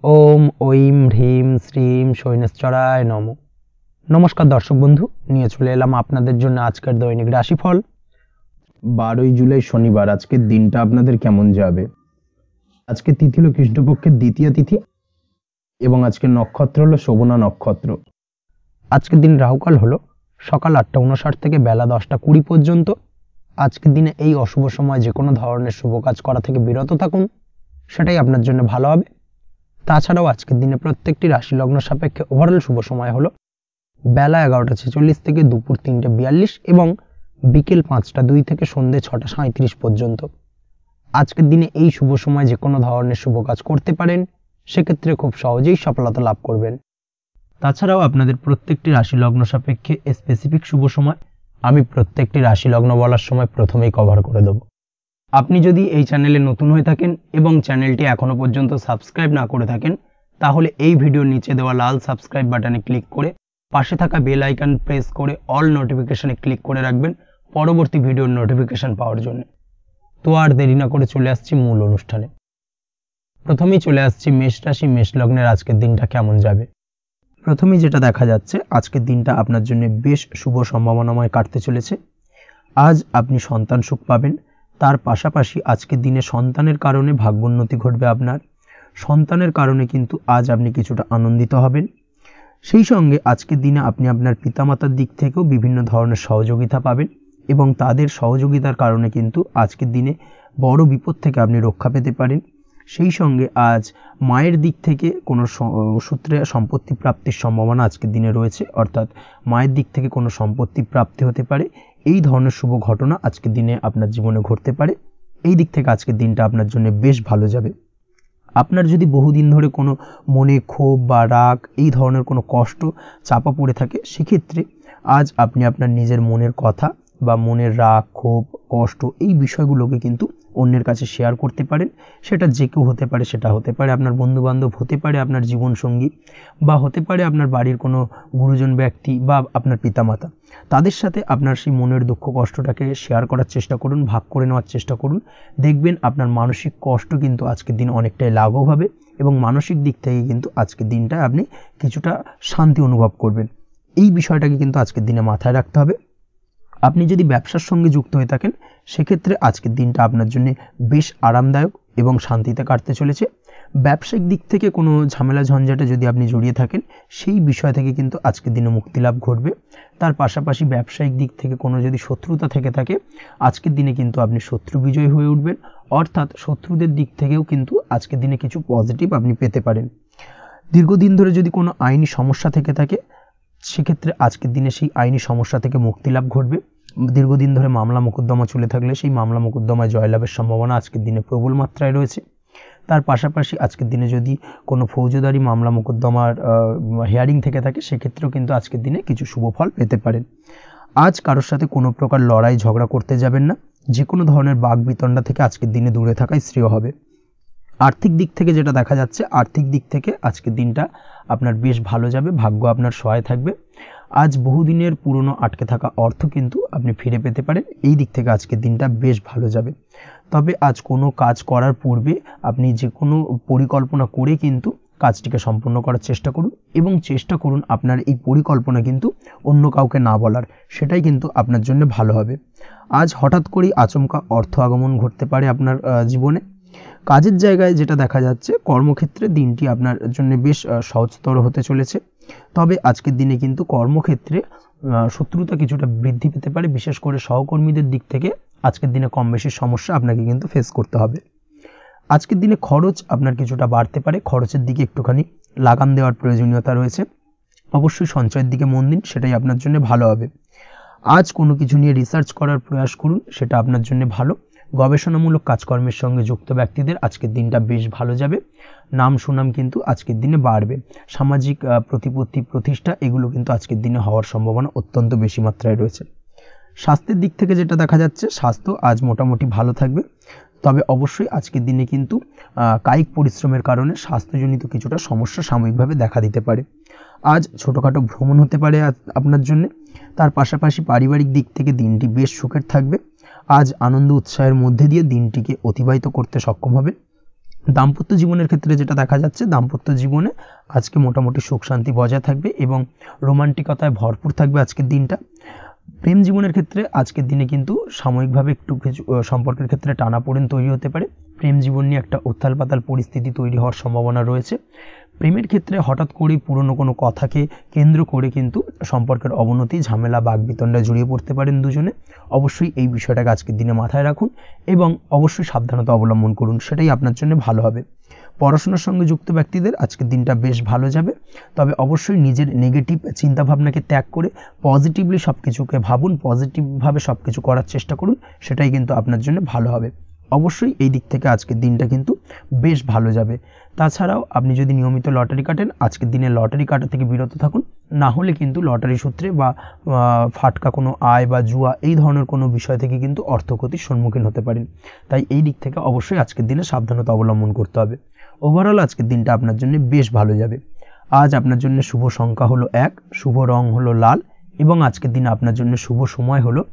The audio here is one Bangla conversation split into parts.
ওম ঐম হ্রিম শ্রীম শৈনেশ্বরায় নম। নমস্কার দর্শক বন্ধু, নিয়ে চলে এলাম আপনাদের জন্য আজকের দৈনিক রাশিফল। 12ই জুলাই শনিবার। আজকের দিনটা আপনাদের কেমন যাবে? আজকে তিথি হলো কৃষ্ণপক্ষের দ্বিতীয় তিথি এবং আজকের নক্ষত্র হলো শোভনা নক্ষত্র। আজকের দিন রাহুকাল হলো সকাল 8:59 থেকে বেলা 10:20 পর্যন্ত। আজকের দিনে এই অশুভ সময় যে কোনো ধরনের শুভ কাজ করা থেকে বিরত থাকুন, সেটাই আপনার জন্য ভালো হবে। তাছাড়াও আজকের দিনে প্রত্যেকটি রাশি লগ্ন সাপেক্ষে ওভারঅল শুভ সময় হলো বেলা 11:46 থেকে দুপুর 3:42 এবং বিকেল 5:02 থেকে সন্ধ্যে 6:37 পর্যন্ত। আজকের দিনে এই শুভ সময় যে কোনো ধরনের শুভ কাজ করতে পারেন, সেক্ষেত্রে খুব সহজেই সফলতা লাভ করবেন। তাছাড়াও আপনাদের প্রত্যেকটি রাশি লগ্ন সাপেক্ষে স্পেসিফিক শুভ সময় আমি প্রত্যেকটি রাশি লগ্ন বলার সময় প্রথমেই কভার করে দেব। আপনি যদি এই চ্যানেলে নতুন হয়ে থাকেন এবং চ্যানেলটি এখনো পর্যন্ত সাবস্ক্রাইব না করে থাকেন, তাহলে এই ভিডিওর নিচে দেওয়া লাল সাবস্ক্রাইব বাটনে ক্লিক করে পাশে থাকা বেল আইকন প্রেস করে অল নোটিফিকেশনে ক্লিক করে রাখবেন পরবর্তী ভিডিওর নোটিফিকেশন পাওয়ার জন্য। তো আর দেরি না করে চলে আসছি মূল অনুষ্ঠানে। প্রথমেই চলে আসছি মেষ রাশি মেষ লগ্নের আজকের দিনটা কেমন যাবে। প্রথমেই যেটা দেখা যাচ্ছে, আজকের দিনটা আপনার জন্য বেশ শুভ সম্ভাবনাময় কাটতে চলেছে। আজ আপনি সন্তান সুখ পাবেন, তার পাশাপাশি আজকের দিনে সন্তানের কারণে ভাগ্যোন্নতি ঘটবে আপনার। সন্তানের কারণে কিন্তু আজ আপনি কিছুটা আনন্দিত হবেন। সেই সঙ্গে আজকের দিনে আপনি আপনার পিতামাতার দিক থেকেও বিভিন্ন ধরনের সহযোগিতা পাবেন এবং তাদের সহযোগিতার কারণে কিন্তু আজকের দিনে বড় বিপদ থেকে আপনি রক্ষা পেতে পারেন। সেই সঙ্গে আজ মায়ের দিক থেকে কোনো সূত্রে সম্পত্তি প্রাপ্তির সম্ভাবনা আজকের দিনে রয়েছে, অর্থাৎ মায়ের দিক থেকে কোনো সম্পত্তি প্রাপ্তি হতে পারে। এই ধরনের শুভ ঘটনা আজকের দিনে আপনার জীবনে ঘটতে পারে। এই দিক থেকে আজকের দিনটা আপনার জন্য বেশ ভালো যাবে। আপনার যদি বহুদিন ধরে কোনো মনে ক্ষোভ বা রাগ এই ধরনের কোনো কষ্ট চাপা পড়ে থাকে, সেক্ষেত্রে আজ আপনি আপনার নিজের মনের কথা বা মনের রাগ ক্ষোভ কষ্ট এই বিষয়গুলোকে কিন্তু অন্যের কাছে শেয়ার করতে পারেন। সেটা যে কেউ হতে পারে, সেটা হতে পারে আপনার বন্ধুবান্ধব, হতে পারে আপনার জীবনসঙ্গী, বা হতে পারে আপনার বাড়ির কোনো গুরুজন ব্যক্তি বা আপনার পিতামাতা। তাদের সাথে আপনার সেই মনের দুঃখ কষ্টটাকে শেয়ার করার চেষ্টা করুন, ভাগ করে নেওয়ার চেষ্টা করুন। দেখবেন আপনার মানসিক কষ্ট কিন্তু আজকের দিন অনেকটাই লাঘব হবে এবং মানসিক দিক থেকে কিন্তু আজকের দিনটায় আপনি কিছুটা শান্তি অনুভব করবেন। এই বিষয়টাকে কিন্তু আজকের দিনে মাথায় রাখতে হবে। আপনি যদি ব্যবসার সঙ্গে যুক্ত হয়ে থাকেন, সেক্ষেত্রে আজকের দিনটা আপনার জন্য বেশ আরামদায়ক এবং শান্তিতে কাটতে চলেছে। ব্যবসায়িক দিক থেকে কোনো ঝামেলা ঝঞ্ঝাটে যদি আপনি জড়িয়ে থাকেন, সেই বিষয় থেকে কিন্তু আজকের দিনে মুক্তিলাভ ঘটবে। তার পাশাপাশি ব্যবসায়িক দিক থেকে কোনো যদি শত্রুতা থেকে থাকে, আজকের দিনে কিন্তু আপনি শত্রু বিজয়ী হয়ে উঠবেন, অর্থাৎ শত্রুদের দিক থেকেও কিন্তু আজকের দিনে কিছু পজিটিভ আপনি পেতে পারেন। দীর্ঘদিন ধরে যদি কোনো আইনি সমস্যা থেকে থাকে, সেক্ষেত্রে আজকের দিনে সেই আইনি সমস্যা থেকে মুক্তিলাভ ঘটবে। দীর্ঘদিন ধরে মামলা মোকদ্দমা চলে থাকলে সেই মামলা মোকদ্দমায় জয়লাভের সম্ভাবনা আজকের দিনে প্রবল মাত্রায় রয়েছে। তার পাশাপাশি আজকের দিনে যদি কোনো ফৌজদারি মামলা মোকদ্দমার হিয়ারিং থেকে থাকে, সেক্ষেত্রেও কিন্তু আজকের দিনে কিছু শুভ ফল পেতে পারেন। আজ কারোর সাথে কোনো প্রকার লড়াই ঝগড়া করতে যাবেন না। যে কোনো ধরনের বাক বিতণ্ডা থেকে আজকের দিনে দূরে থাকাই শ্রেয় হবে। আর্থিক দিক থেকে যেটা দেখা যাচ্ছে, আর্থিক দিক থেকে আজকের দিনটা আপনার বেশ ভালো যাবে, ভাগ্য আপনার সহায় থাকবে। আজ বহুদিনের পুরনো আটকে থাকা অর্থ কিন্তু আপনি ফিরে পেতে পারেন। এই দিক থেকে আজকের দিনটা বেশ ভালো যাবে। তবে আজ কোনো কাজ করার পূর্বে আপনি যে কোনো পরিকল্পনা করে কিন্তু কাজটিকে সম্পূর্ণ করার চেষ্টা করুন এবং চেষ্টা করুন আপনার এই পরিকল্পনা কিন্তু অন্য কাউকে না বলার, সেটাই কিন্তু আপনার জন্য ভালো হবে। আজ হঠাৎ করেই আচমকা অর্থ আগমন ঘটতে পারে আপনার জীবনে। কাজের জায়গায় যেটা দেখা যাচ্ছে, কর্মক্ষেত্রে দিনটি আপনার জন্য বেশ সহজতর হতে চলেছে। তবে আজকের দিনে কিন্তু কর্মক্ষেত্রে শত্রুতা কিছুটা বৃদ্ধি পেতে পারে, বিশেষ করে সহকর্মীদের দিক থেকে আজকের দিনে কম বেশি সমস্যা আপনাকে কিন্তু ফেস করতে হবে। আজকের দিনে খরচ আপনার কিছুটা বাড়তে পারে, খরচের দিকে একটুখানি লাগাম দেওয়ার প্রয়োজনীয়তা রয়েছে। অবশ্যই সঞ্চয়ের দিকে মন দিন, সেটাই আপনার জন্য ভালো হবে। আজ কোনো কিছু নিয়ে রিসার্চ করার প্রয়াস করুন, সেটা আপনার জন্য ভালো। গবেষণামূলক কাজকর্মের সঙ্গে যুক্ত ব্যক্তিদের আজকের দিনটা বেশ ভালো যাবে। নাম সুনাম কিন্তু আজকের দিনে বাড়বে। সামাজিক প্রতিপত্তি প্রতিষ্ঠা এগুলো কিন্তু আজকের দিনে হওয়ার সম্ভাবনা অত্যন্ত বেশি মাত্রায় রয়েছে। স্বাস্থ্যের দিক থেকে যেটা দেখা যাচ্ছে, স্বাস্থ্য আজ মোটামুটি ভালো থাকবে। তবে অবশ্যই আজকের দিনে কিন্তু কায়িক পরিশ্রমের কারণে স্বাস্থ্যজনিত কিছুটা সমস্যা সাময়িকভাবে দেখা দিতে পারে। আজ ছোটোখাটো ভ্রমণ হতে পারে আপনার জন্য। তার পাশাপাশি পারিবারিক দিক থেকে দিনটি বেশ সুখের থাকবে। আজ আনন্দ উৎসাহের মধ্যে দিয়ে দিনটিকে অতিবাহিত করতে সক্ষম হবে। দাম্পত্য জীবনের ক্ষেত্রে যেটা দেখা যাচ্ছে, দাম্পত্য জীবনে আজকে মোটামুটি সুখ শান্তি বজায় থাকবে এবং রোমান্টিকতায় ভরপুর থাকবে আজকের দিনটা। প্রেম জীবনের ক্ষেত্রে আজকের দিনে কিন্তু সাময়িকভাবে একটু কিছু সম্পর্কের ক্ষেত্রে টানাপোড়েন তৈরি হতে পারে। প্রেম জীবন নিয়ে একটা উত্থাল পাতাল পরিস্থিতি তৈরি হওয়ার সম্ভাবনা রয়েছে। প্রেমের ক্ষেত্রে হঠাৎ করেই পুরনো কোনো কথাকে কেন্দ্র করে কিন্তু সম্পর্কের অবনতি, ঝামেলা, বাগবিতণ্ডায় জড়িয়ে পড়তে পারেন দুজনে। অবশ্যই এই বিষয়টাকে আজকের দিনে মাথায় রাখুন এবং অবশ্যই সাবধানতা অবলম্বন করুন, সেটাই আপনার জন্য ভালো হবে। পড়াশোনার সঙ্গে যুক্ত ব্যক্তিদের আজকের দিনটা বেশ ভালো যাবে, তবে অবশ্যই নিজের নেগেটিভ চিন্তাভাবনাকে ত্যাগ করে পজিটিভলি সব কিছুকে ভাবুন, পজিটিভভাবে সব কিছু করার চেষ্টা করুন, সেটাই কিন্তু আপনার জন্য ভালো হবে। অবশ্যই এই দিক থেকে আজকের দিনটা কিন্তু বেশ ভালো যাবে। তাছাড়াও আপনি যদি নিয়মিত লটারি কাটেন, আজকের দিনে লটারি কাটা থেকে বিরত থাকুন, না হলে কিন্তু লটারি সূত্রে বা ফাটকা কোনো আয় বা জুয়া এই ধরনের কোনো বিষয় থেকে কিন্তু অর্থক্ষতির সম্মুখীন হতে পারেন। তাই এই দিক থেকে অবশ্যই আজকের দিনে সাবধানতা অবলম্বন করতে হবে। ওভারঅল আজকের দিনটা আপনার জন্য বেশ ভালো যাবে। আজ আপনার জন্য শুভ সংখ্যা হলো 1, শুভ রং হলো লাল এবং আজকের দিনে আপনার জন্য শুভ সময় হলো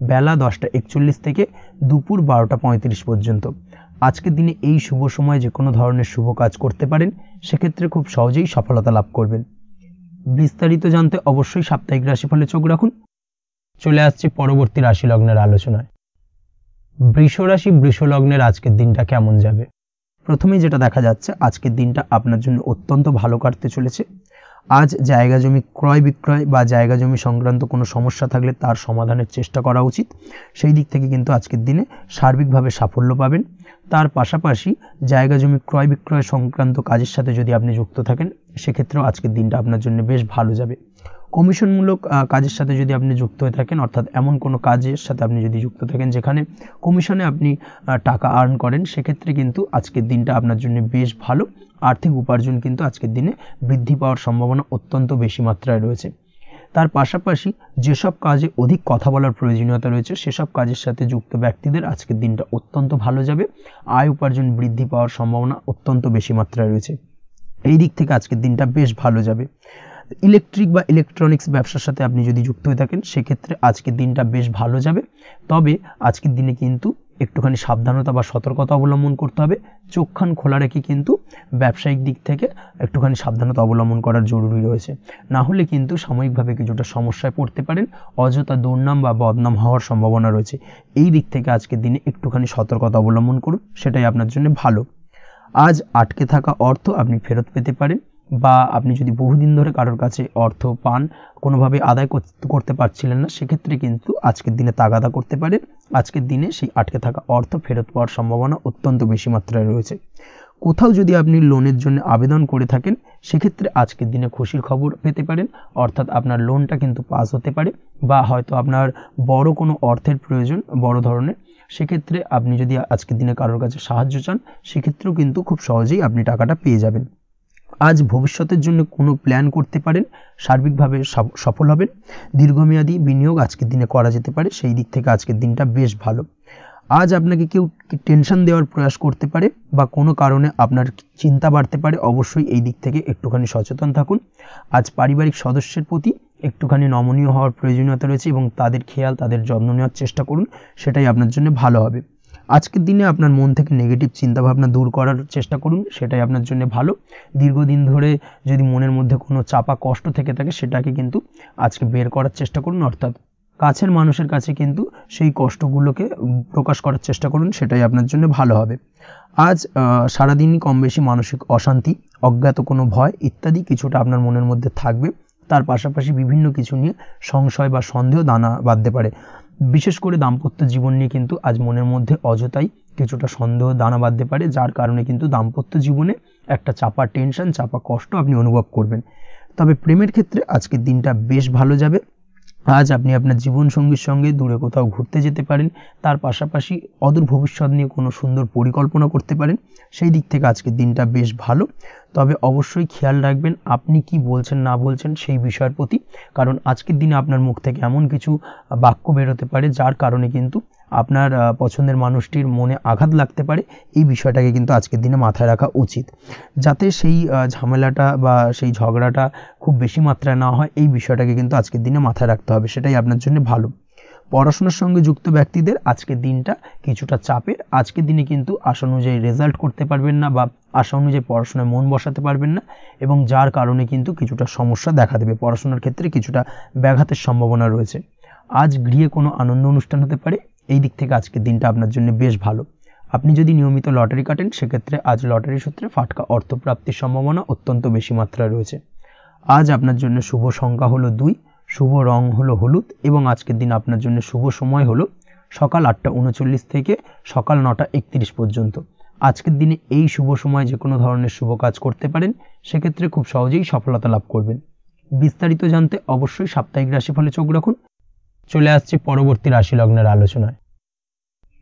বেলা 10:41 থেকে দুপুর 12:35 পর্যন্ত। আজকের দিনে এই শুভ সময়ে যে কোনো ধরনের শুভ কাজ করতে পারেন, সেক্ষেত্রে খুব সহজেই সফলতা লাভ করবেন। বিস্তারিত জানতে অবশ্যই সাপ্তাহিক রাশিফলে চোখ রাখুন। চলে আসছে পরবর্তী রাশি লগ্নের আলোচনায়। বৃষ রাশি, বৃষ লগ্নের আজকের দিনটা কেমন যাবে? প্রথমেই যেটা দেখা যাচ্ছে, আজকের দিনটা আপনার জন্য অত্যন্ত ভালো কাটতে চলেছে। আজ জায়গা জমি ক্রয় বিক্রয় বা জায়গা জমি সংক্রান্ত কোনো সমস্যা থাকলে তার সমাধানের চেষ্টা করা উচিত। সেই দিক থেকে কিন্তু আজকের দিনে সার্বিকভাবে সাফল্য পাবেন। তার পাশাপাশি জায়গা জমি ক্রয় বিক্রয় সংক্রান্ত কাজের সাথে যদি আপনি যুক্ত থাকেন, সেক্ষেত্রেও আজকের দিনটা আপনার জন্য বেশ ভালো যাবে। কমিশনমূলক কাজের সাথে যদি আপনি যুক্ত হয়ে থাকেন, অর্থাৎ এমন কোনো কাজের সাথে আপনি যদি যুক্ত থাকেন যেখানে কমিশনে আপনি টাকা আর্ন করেন, সেক্ষেত্রে কিন্তু আজকের দিনটা আপনার জন্য বেশ ভালো। আর্থিক উপার্জন কিন্তু আজকের দিনে বৃদ্ধি পাওয়ার সম্ভাবনা অত্যন্ত বেশি মাত্রায় রয়েছে। তার পাশাপাশি যেসব কাজে অধিক কথা বলার প্রয়োজনীয়তা রয়েছে, সেসব কাজের সাথে যুক্ত ব্যক্তিদের আজকের দিনটা অত্যন্ত ভালো যাবে। আয় উপার্জন বৃদ্ধি পাওয়ার সম্ভাবনা অত্যন্ত বেশি মাত্রায় রয়েছে। এই দিক থেকে আজকের দিনটা বেশ ভালো যাবে। ইলেকট্রিক বা ইলেকট্রনিক্স ব্যবসার সাথে আপনি যদি যুক্ত হয়ে থাকেন, সেক্ষেত্রে আজকের দিনটা বেশ ভালো যাবে। তবে আজকের দিনে কিন্তু একটুখানি সাবধানতা বা সতর্কতা অবলম্বন করতে হবে। চোখ কান খোলা রেখে কিন্তু ব্যবসায়িক দিক থেকে একটুখানি সাবধানতা অবলম্বন করার জরুরি রয়েছে, না হলে কিন্তু সাময়িকভাবে কিছুটা সমস্যায় পড়তে পারেন, অযথা দুর্নাম বা বদনাম হওয়ার সম্ভাবনা রয়েছে। এই দিক থেকে আজকের দিনে একটুখানি সতর্কতা অবলম্বন করুন, সেটাই আপনার জন্য ভালো। আজ আটকে থাকা অর্থ আপনি ফেরত পেতে পারেন, বা আপনি যদি বহুদিন ধরে কারোর কাছে অর্থ পান, কোনোভাবে আদায় করতে পারছিলেন না, সেক্ষেত্রে কিন্তু আজকের দিনে তাগাদা করতে পারেন। আজকের দিনে সেই আটকে থাকা অর্থ ফেরত পাওয়ার সম্ভাবনা অত্যন্ত বেশি মাত্রায় রয়েছে। কোথাও যদি আপনি লোনের জন্য আবেদন করে থাকেন, সেক্ষেত্রে আজকের দিনে খুশির খবর পেতে পারেন, অর্থাৎ আপনার লোনটা কিন্তু পাস হতে পারে, বা হয়তো আপনার বড় কোনো অর্থের প্রয়োজন, বড় ধরনের, সেক্ষেত্রে আপনি যদি আজকের দিনে কারোর কাছে সাহায্য চান, সেক্ষেত্রেও কিন্তু খুব সহজেই আপনি টাকাটা পেয়ে যাবেন। আজ ভবিষ্যতের জন্য কোনো প্ল্যান করতে পারেন, সার্বিকভাবে সফল হবেন। দীর্ঘমেয়াদী বিনিয়োগ আজকের দিনে করা যেতে পারে, সেই দিক থেকে আজকের দিনটা বেশ ভালো। আজ আপনাকে কেউ টেনশন দেওয়ার প্রয়াস করতে পারে বা কোনো কারণে আপনার চিন্তা বাড়তে পারে, অবশ্যই এই দিক থেকে একটুখানি সচেতন থাকুন। আজ পারিবারিক সদস্যের প্রতি একটুখানি নমনীয় হওয়ার প্রয়োজনীয়তা রয়েছে এবং তাদের খেয়াল, তাদের যত্ন নেওয়ার চেষ্টা করুন, সেটাই আপনার জন্য ভালো হবে। আজকের দিনে আপনার মন থেকে নেগেটিভ চিন্তাভাবনা দূর করার চেষ্টা করুন, সেটাই আপনার জন্য ভালো। দীর্ঘদিন ধরে যদি মনের মধ্যে কোনো চাপা কষ্ট থেকে থাকে, সেটাকে কিন্তু আজকে বের করার চেষ্টা করুন, অর্থাৎ কাছের মানুষের কাছে কিন্তু সেই কষ্টগুলোকে প্রকাশ করার চেষ্টা করুন, সেটাই আপনার জন্য ভালো হবে। আজ সারাদিনই কম বেশি মানসিক অশান্তি, অজ্ঞাত কোনো ভয় ইত্যাদি কিছুটা আপনার মনের মধ্যে থাকবে। তার পাশাপাশি বিভিন্ন কিছু নিয়ে সংশয় বা সন্দেহ দানা বাঁধতে পারে। বিশেষ করে দাম্পত্য জীবন নিয়ে কিন্তু আজ মনের মধ্যে অযথাই কিছুটা সন্দেহ দানা বাঁধতে পারে, যার কারণে কিন্তু দাম্পত্য জীবনে একটা চাপা টেনশন, চাপা কষ্ট আপনি অনুভব করবেন। তবে প্রেমের ক্ষেত্রে আজকের দিনটা বেশ ভালো যাবে। আজ আপনি আপনার জীবনসঙ্গীর সঙ্গে দূরে কোথাও ঘুরতে যেতে পারেন, তার পাশাপাশি অদূর ভবিষ্যৎ নিয়ে কোনো সুন্দর পরিকল্পনা করতে পারেন, সেই দিক থেকে আজকের দিনটা বেশ ভালো। তবে অবশ্যই খেয়াল রাখবেন আপনি কি বলছেন না বলছেন সেই বিষয়ের প্রতি, কারণ আজকের দিনে আপনার মুখ থেকে এমন কিছু বাক্য বেরোতে পারে যার কারণে কিন্তু আপনার পছন্দের মানুষটির মনে আঘাত লাগতে পারে। এই বিষয়টাকে কিন্তু আজকের দিনে মাথায় রাখা উচিত, যাতে সেই ঝামেলাটা বা সেই ঝগড়াটা খুব বেশি মাত্রায় না হয়, এই বিষয়টাকে কিন্তু আজকের দিনে মাথায় রাখতে হবে, সেটাই আপনার জন্য ভালো। পড়াশোনার সঙ্গে যুক্ত ব্যক্তিদের আজকের দিনটা কিছুটা চাপের। আজকের দিনে কিন্তু আশা অনুযায়ী রেজাল্ট করতে পারবেন না বা আশা অনুযায়ী পড়াশোনায় মন বসাতে পারবেন না, এবং যার কারণে কিন্তু কিছুটা সমস্যা দেখা দেবে। পড়াশোনার ক্ষেত্রে কিছুটা ব্যাঘাতের সম্ভাবনা রয়েছে। আজ গৃহে কোনো আনন্দ অনুষ্ঠান হতে পারে, এই দিক থেকে আজকের দিনটা আপনার জন্য বেশ ভালো। আপনি যদি নিয়মিত লটারি কাটেন সেক্ষেত্রে আজ লটারি সূত্রে ফাটকা অর্থপ্রাপ্তির সম্ভাবনা অত্যন্ত বেশি মাত্রায় রয়েছে। আজ আপনার জন্য শুভ সংখ্যা হলো 2, শুভ রং হলো হলুদ, এবং আজকের দিন আপনার জন্য শুভ সময় হলো সকাল 8:39 থেকে সকাল 9:31 পর্যন্ত। আজকের দিনে এই শুভ সময় যে কোনো ধরনের শুভ কাজ করতে পারেন, সেক্ষেত্রে খুব সহজেই সফলতা লাভ করবেন। বিস্তারিত জানতে অবশ্যই সাপ্তাহিক রাশিফলে চোখ রাখুন। চলে আসছে পরবর্তী রাশি লগ্নের আলোচনায়।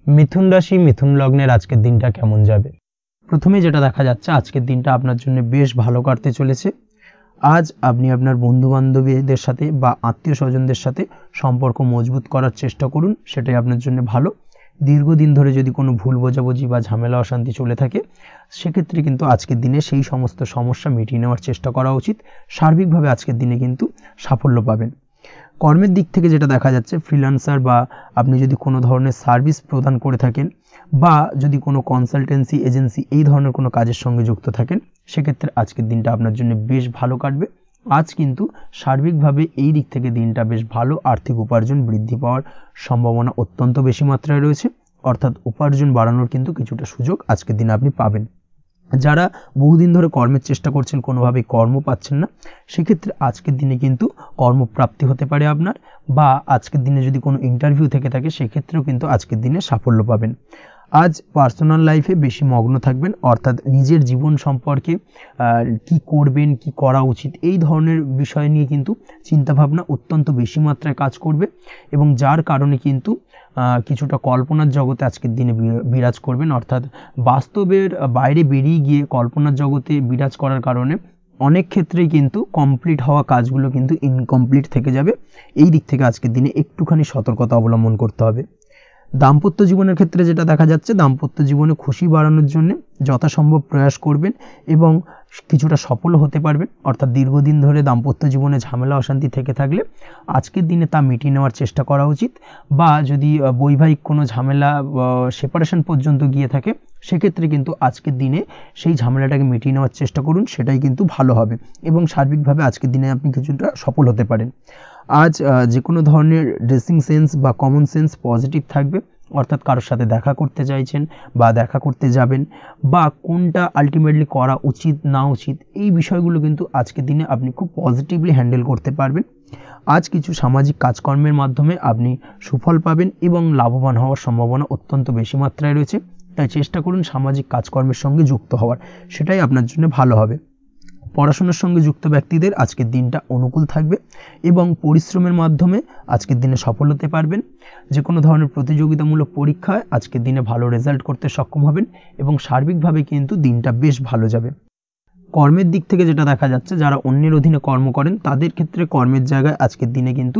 মিথুন রাশি, মিথুন লগ্নের আজকের দিনটা কেমন যাবে? প্রথমে যেটা দেখা যাচ্ছে, আজকের দিনটা আপনার জন্য বেশ ভালো কাটতে চলেছে। আজ আপনি আপনার বন্ধু বান্ধবীদের সাথে বা আত্মীয় স্বজনদের সাথে সম্পর্ক মজবুত করার চেষ্টা করুন, সেটাই আপনার জন্য ভালো। দীর্ঘদিন ধরে যদি কোনো ভুল বোঝাবুঝি বা ঝামেলা অশান্তি চলে থাকে, সেক্ষেত্রে কিন্তু আজকের দিনে সেই সমস্ত সমস্যা মিটিয়ে নেওয়ার চেষ্টা করা উচিত। সার্বিকভাবে আজকের দিনে কিন্তু সাফল্য পাবেন। কর্মের দিক থেকে যেটা দেখা যাচ্ছে, ফ্রিল্যান্সার বা আপনি যদি কোনো ধরনের সার্ভিস প্রদান করে থাকেন বা যদি কোনো কনসালটেন্সি এজেন্সি এই ধরনের কোনো কাজের সঙ্গে যুক্ত থাকেন, সেক্ষেত্রে আজকের দিনটা আপনার জন্য বেশ ভালো কাটবে। আজ কিন্তু সার্বিকভাবে এই দিক থেকে দিনটা বেশ ভালো। আর্থিক উপার্জন বৃদ্ধি পাওয়ার সম্ভাবনা অত্যন্ত বেশি মাত্রায় রয়েছে, অর্থাৎ উপার্জন বাড়ানোর কিন্তু কিছুটা সুযোগ আজকের দিনে আপনি পাবেন। যারা বহুদিন ধরে কর্মের চেষ্টা করছেন, কোনোভাবেই কর্ম পাচ্ছেন না, সেক্ষেত্রে আজকের দিনে কিন্তু কর্মপ্রাপ্তি হতে পারে আপনার, বা আজকের দিনে যদি কোনো ইন্টারভিউ থেকে থাকে সেক্ষেত্রেও কিন্তু আজকের দিনে সাফল্য পাবেন। আজ পার্সোনাল লাইফে বেশি মগ্ন থাকবেন, অর্থাৎ নিজের জীবন সম্পর্কে কি করবেন, কি করা উচিত, এই ধরনের বিষয় নিয়ে কিন্তু চিন্তাভাবনা অত্যন্ত বেশি মাত্রায় কাজ করবে, এবং যার কারণে কিন্তু কিছুটা কল্পনার জগতে আজকের দিনে বিরাজ করবেন। অর্থাৎ বাস্তবের বাইরে বেরিয়ে গিয়ে কল্পনার জগতে বিরাজ করার কারণে অনেক ক্ষেত্রেই কিন্তু কমপ্লিট হওয়া কাজগুলো কিন্তু ইনকমপ্লিট থেকে যাবে। এই দিক থেকে আজকের দিনে একটুখানি সতর্কতা অবলম্বন করতে হবে। দাম্পত্য জীবনের ক্ষেত্রে যেটা দেখা যাচ্ছে, দাম্পত্য জীবনে খুশি বাড়ানোর জন্য যথাসম্ভব প্রয়াস করবেন এবং কিছুটা সফল হতে পারবেন। অর্থাৎ দীর্ঘদিন ধরে দাম্পত্য জীবনে ঝামেলা অশান্তি থেকে থাকলে আজকের দিনে তা মিটিয়ে নেওয়ার চেষ্টা করা উচিত, বা যদি বৈবাহিক কোনো ঝামেলা সেপারেশন পর্যন্ত গিয়ে থাকে, সেক্ষেত্রে কিন্তু আজকের দিনে সেই ঝামেলাটাকে মিটিয়ে নেওয়ার চেষ্টা করুন, সেটাই কিন্তু ভালো হবে, এবং সার্বিকভাবে আজকের দিনে আপনি কিছুটা সফল হতে পারেন। আজ যে কোনো ধরনের ড্রেসিং সেন্স বা কমন সেন্স পজিটিভ থাকবে, অর্থাৎ কারোর সাথে দেখা করতে চাইছেন বা দেখা করতে যাবেন, বা কোনটা আলটিমেটলি করা উচিত না উচিত, এই বিষয়গুলো কিন্তু আজকের দিনে আপনি খুব পজিটিভলি হ্যান্ডেল করতে পারবেন। আজ কিছু সামাজিক কাজকর্মের মাধ্যমে আপনি সুফল পাবেন এবং লাভবান হওয়ার সম্ভাবনা অত্যন্ত বেশি মাত্রায় রয়েছে। তাই চেষ্টা করুন সামাজিক কাজকর্মের সঙ্গে যুক্ত হওয়ার, সেটাই আপনার জন্য ভালো হবে। পড়াশোনার সঙ্গে যুক্ত ব্যক্তিদের আজকের দিনটা অনুকূল থাকবে এবং পরিশ্রমের মাধ্যমে আজকের দিনে সফল হতে পারবেন। যে কোনো ধরনের প্রতিযোগিতামূলক পরীক্ষায় আজকের দিনে ভালো রেজাল্ট করতে সক্ষম হবেন এবং সার্বিকভাবে কিন্তু দিনটা বেশ ভালো যাবে। কর্মের দিক থেকে যেটা দেখা যাচ্ছে, যারা অন্যের অধীনে কর্ম করেন তাদের ক্ষেত্রে কর্মের জায়গায় আজকের দিনে কিন্তু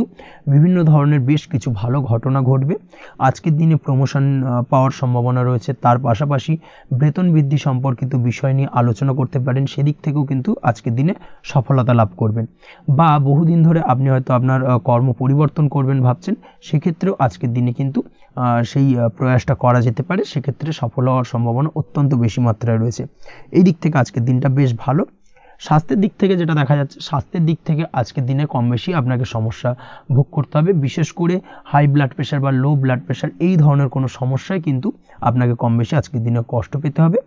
বিভিন্ন ধরনের বেশ কিছু ভালো ঘটনা ঘটবে। আজকের দিনে প্রমোশন পাওয়ার সম্ভাবনা রয়েছে, তার পাশাপাশি বেতন বৃদ্ধি সম্পর্কিত বিষয় নিয়ে আলোচনা করতে পারেন, সেদিক থেকেও কিন্তু আজকের দিনে সফলতা লাভ করবেন। বা বহুদিন ধরে আপনি হয়তো আপনার কর্ম পরিবর্তন করবেন ভাবছেন, সেক্ষেত্রেও আজকের দিনে কিন্তু সেই প্রয়াসটা করা যেতে পারে, সেক্ষেত্রে সফল হওয়ার সম্ভাবনা অত্যন্ত বেশি মাত্রায় রয়েছে। এই দিক থেকে আজকের দিনটা বেশ ভালো। স্বাস্থ্যের দিক থেকে যেটা দেখা যাচ্ছে, স্বাস্থ্যের দিক থেকে আজকের দিনে কম বেশি আপনাকে সমস্যা ভোগ করতে হবে, বিশেষ করে হাই ব্লাড প্রেশার বা লো ব্লাড প্রেশার এই ধরনের কোনো সমস্যায় কিন্তু আপনাকে কম বেশি আজকের দিনে কষ্ট পেতে হবে।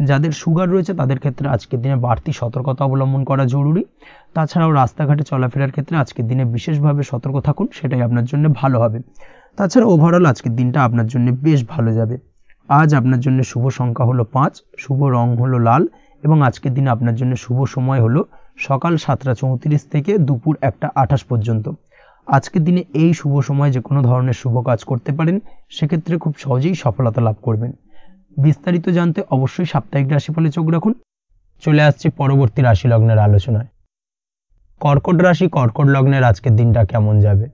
যাদের সুগার রয়েছে তাদের ক্ষেত্রে আজকের দিনে বাড়তি সতর্কতা অবলম্বন করা জরুরি। তাছাড়াও রাস্তাঘাটে চলাফেরার ক্ষেত্রে আজকের দিনে বিশেষভাবে সতর্ক থাকুন, সেটাই আপনার জন্য ভালো হবে। তাছাড়া ওভারঅল আজকের দিনটা আপনার জন্য বেশ ভালো যাবে। আজ আপনার জন্য শুভ সংখ্যা হলো 5, শুভ রং হলো লাল, এবং আজকের দিনে আপনার জন্য শুভ সময় হলো সকাল 7:34 থেকে দুপুর 1:28 পর্যন্ত। আজকের দিনে এই শুভ সময় যে কোনো ধরনের শুভ কাজ করতে পারেন, সেক্ষেত্রে খুব সহজেই সফলতা লাভ করবেন। বিস্তারিত জানতে অবশ্যই সাপ্তাহিক রাশিফলে চোখ রাখুন। চলে আসছে পরবর্তী রাশি লগ্নের আলোচনায়। কর্কট রাশি, কর্কট লগ্নের আজকের দিনটা কেমন যাবে?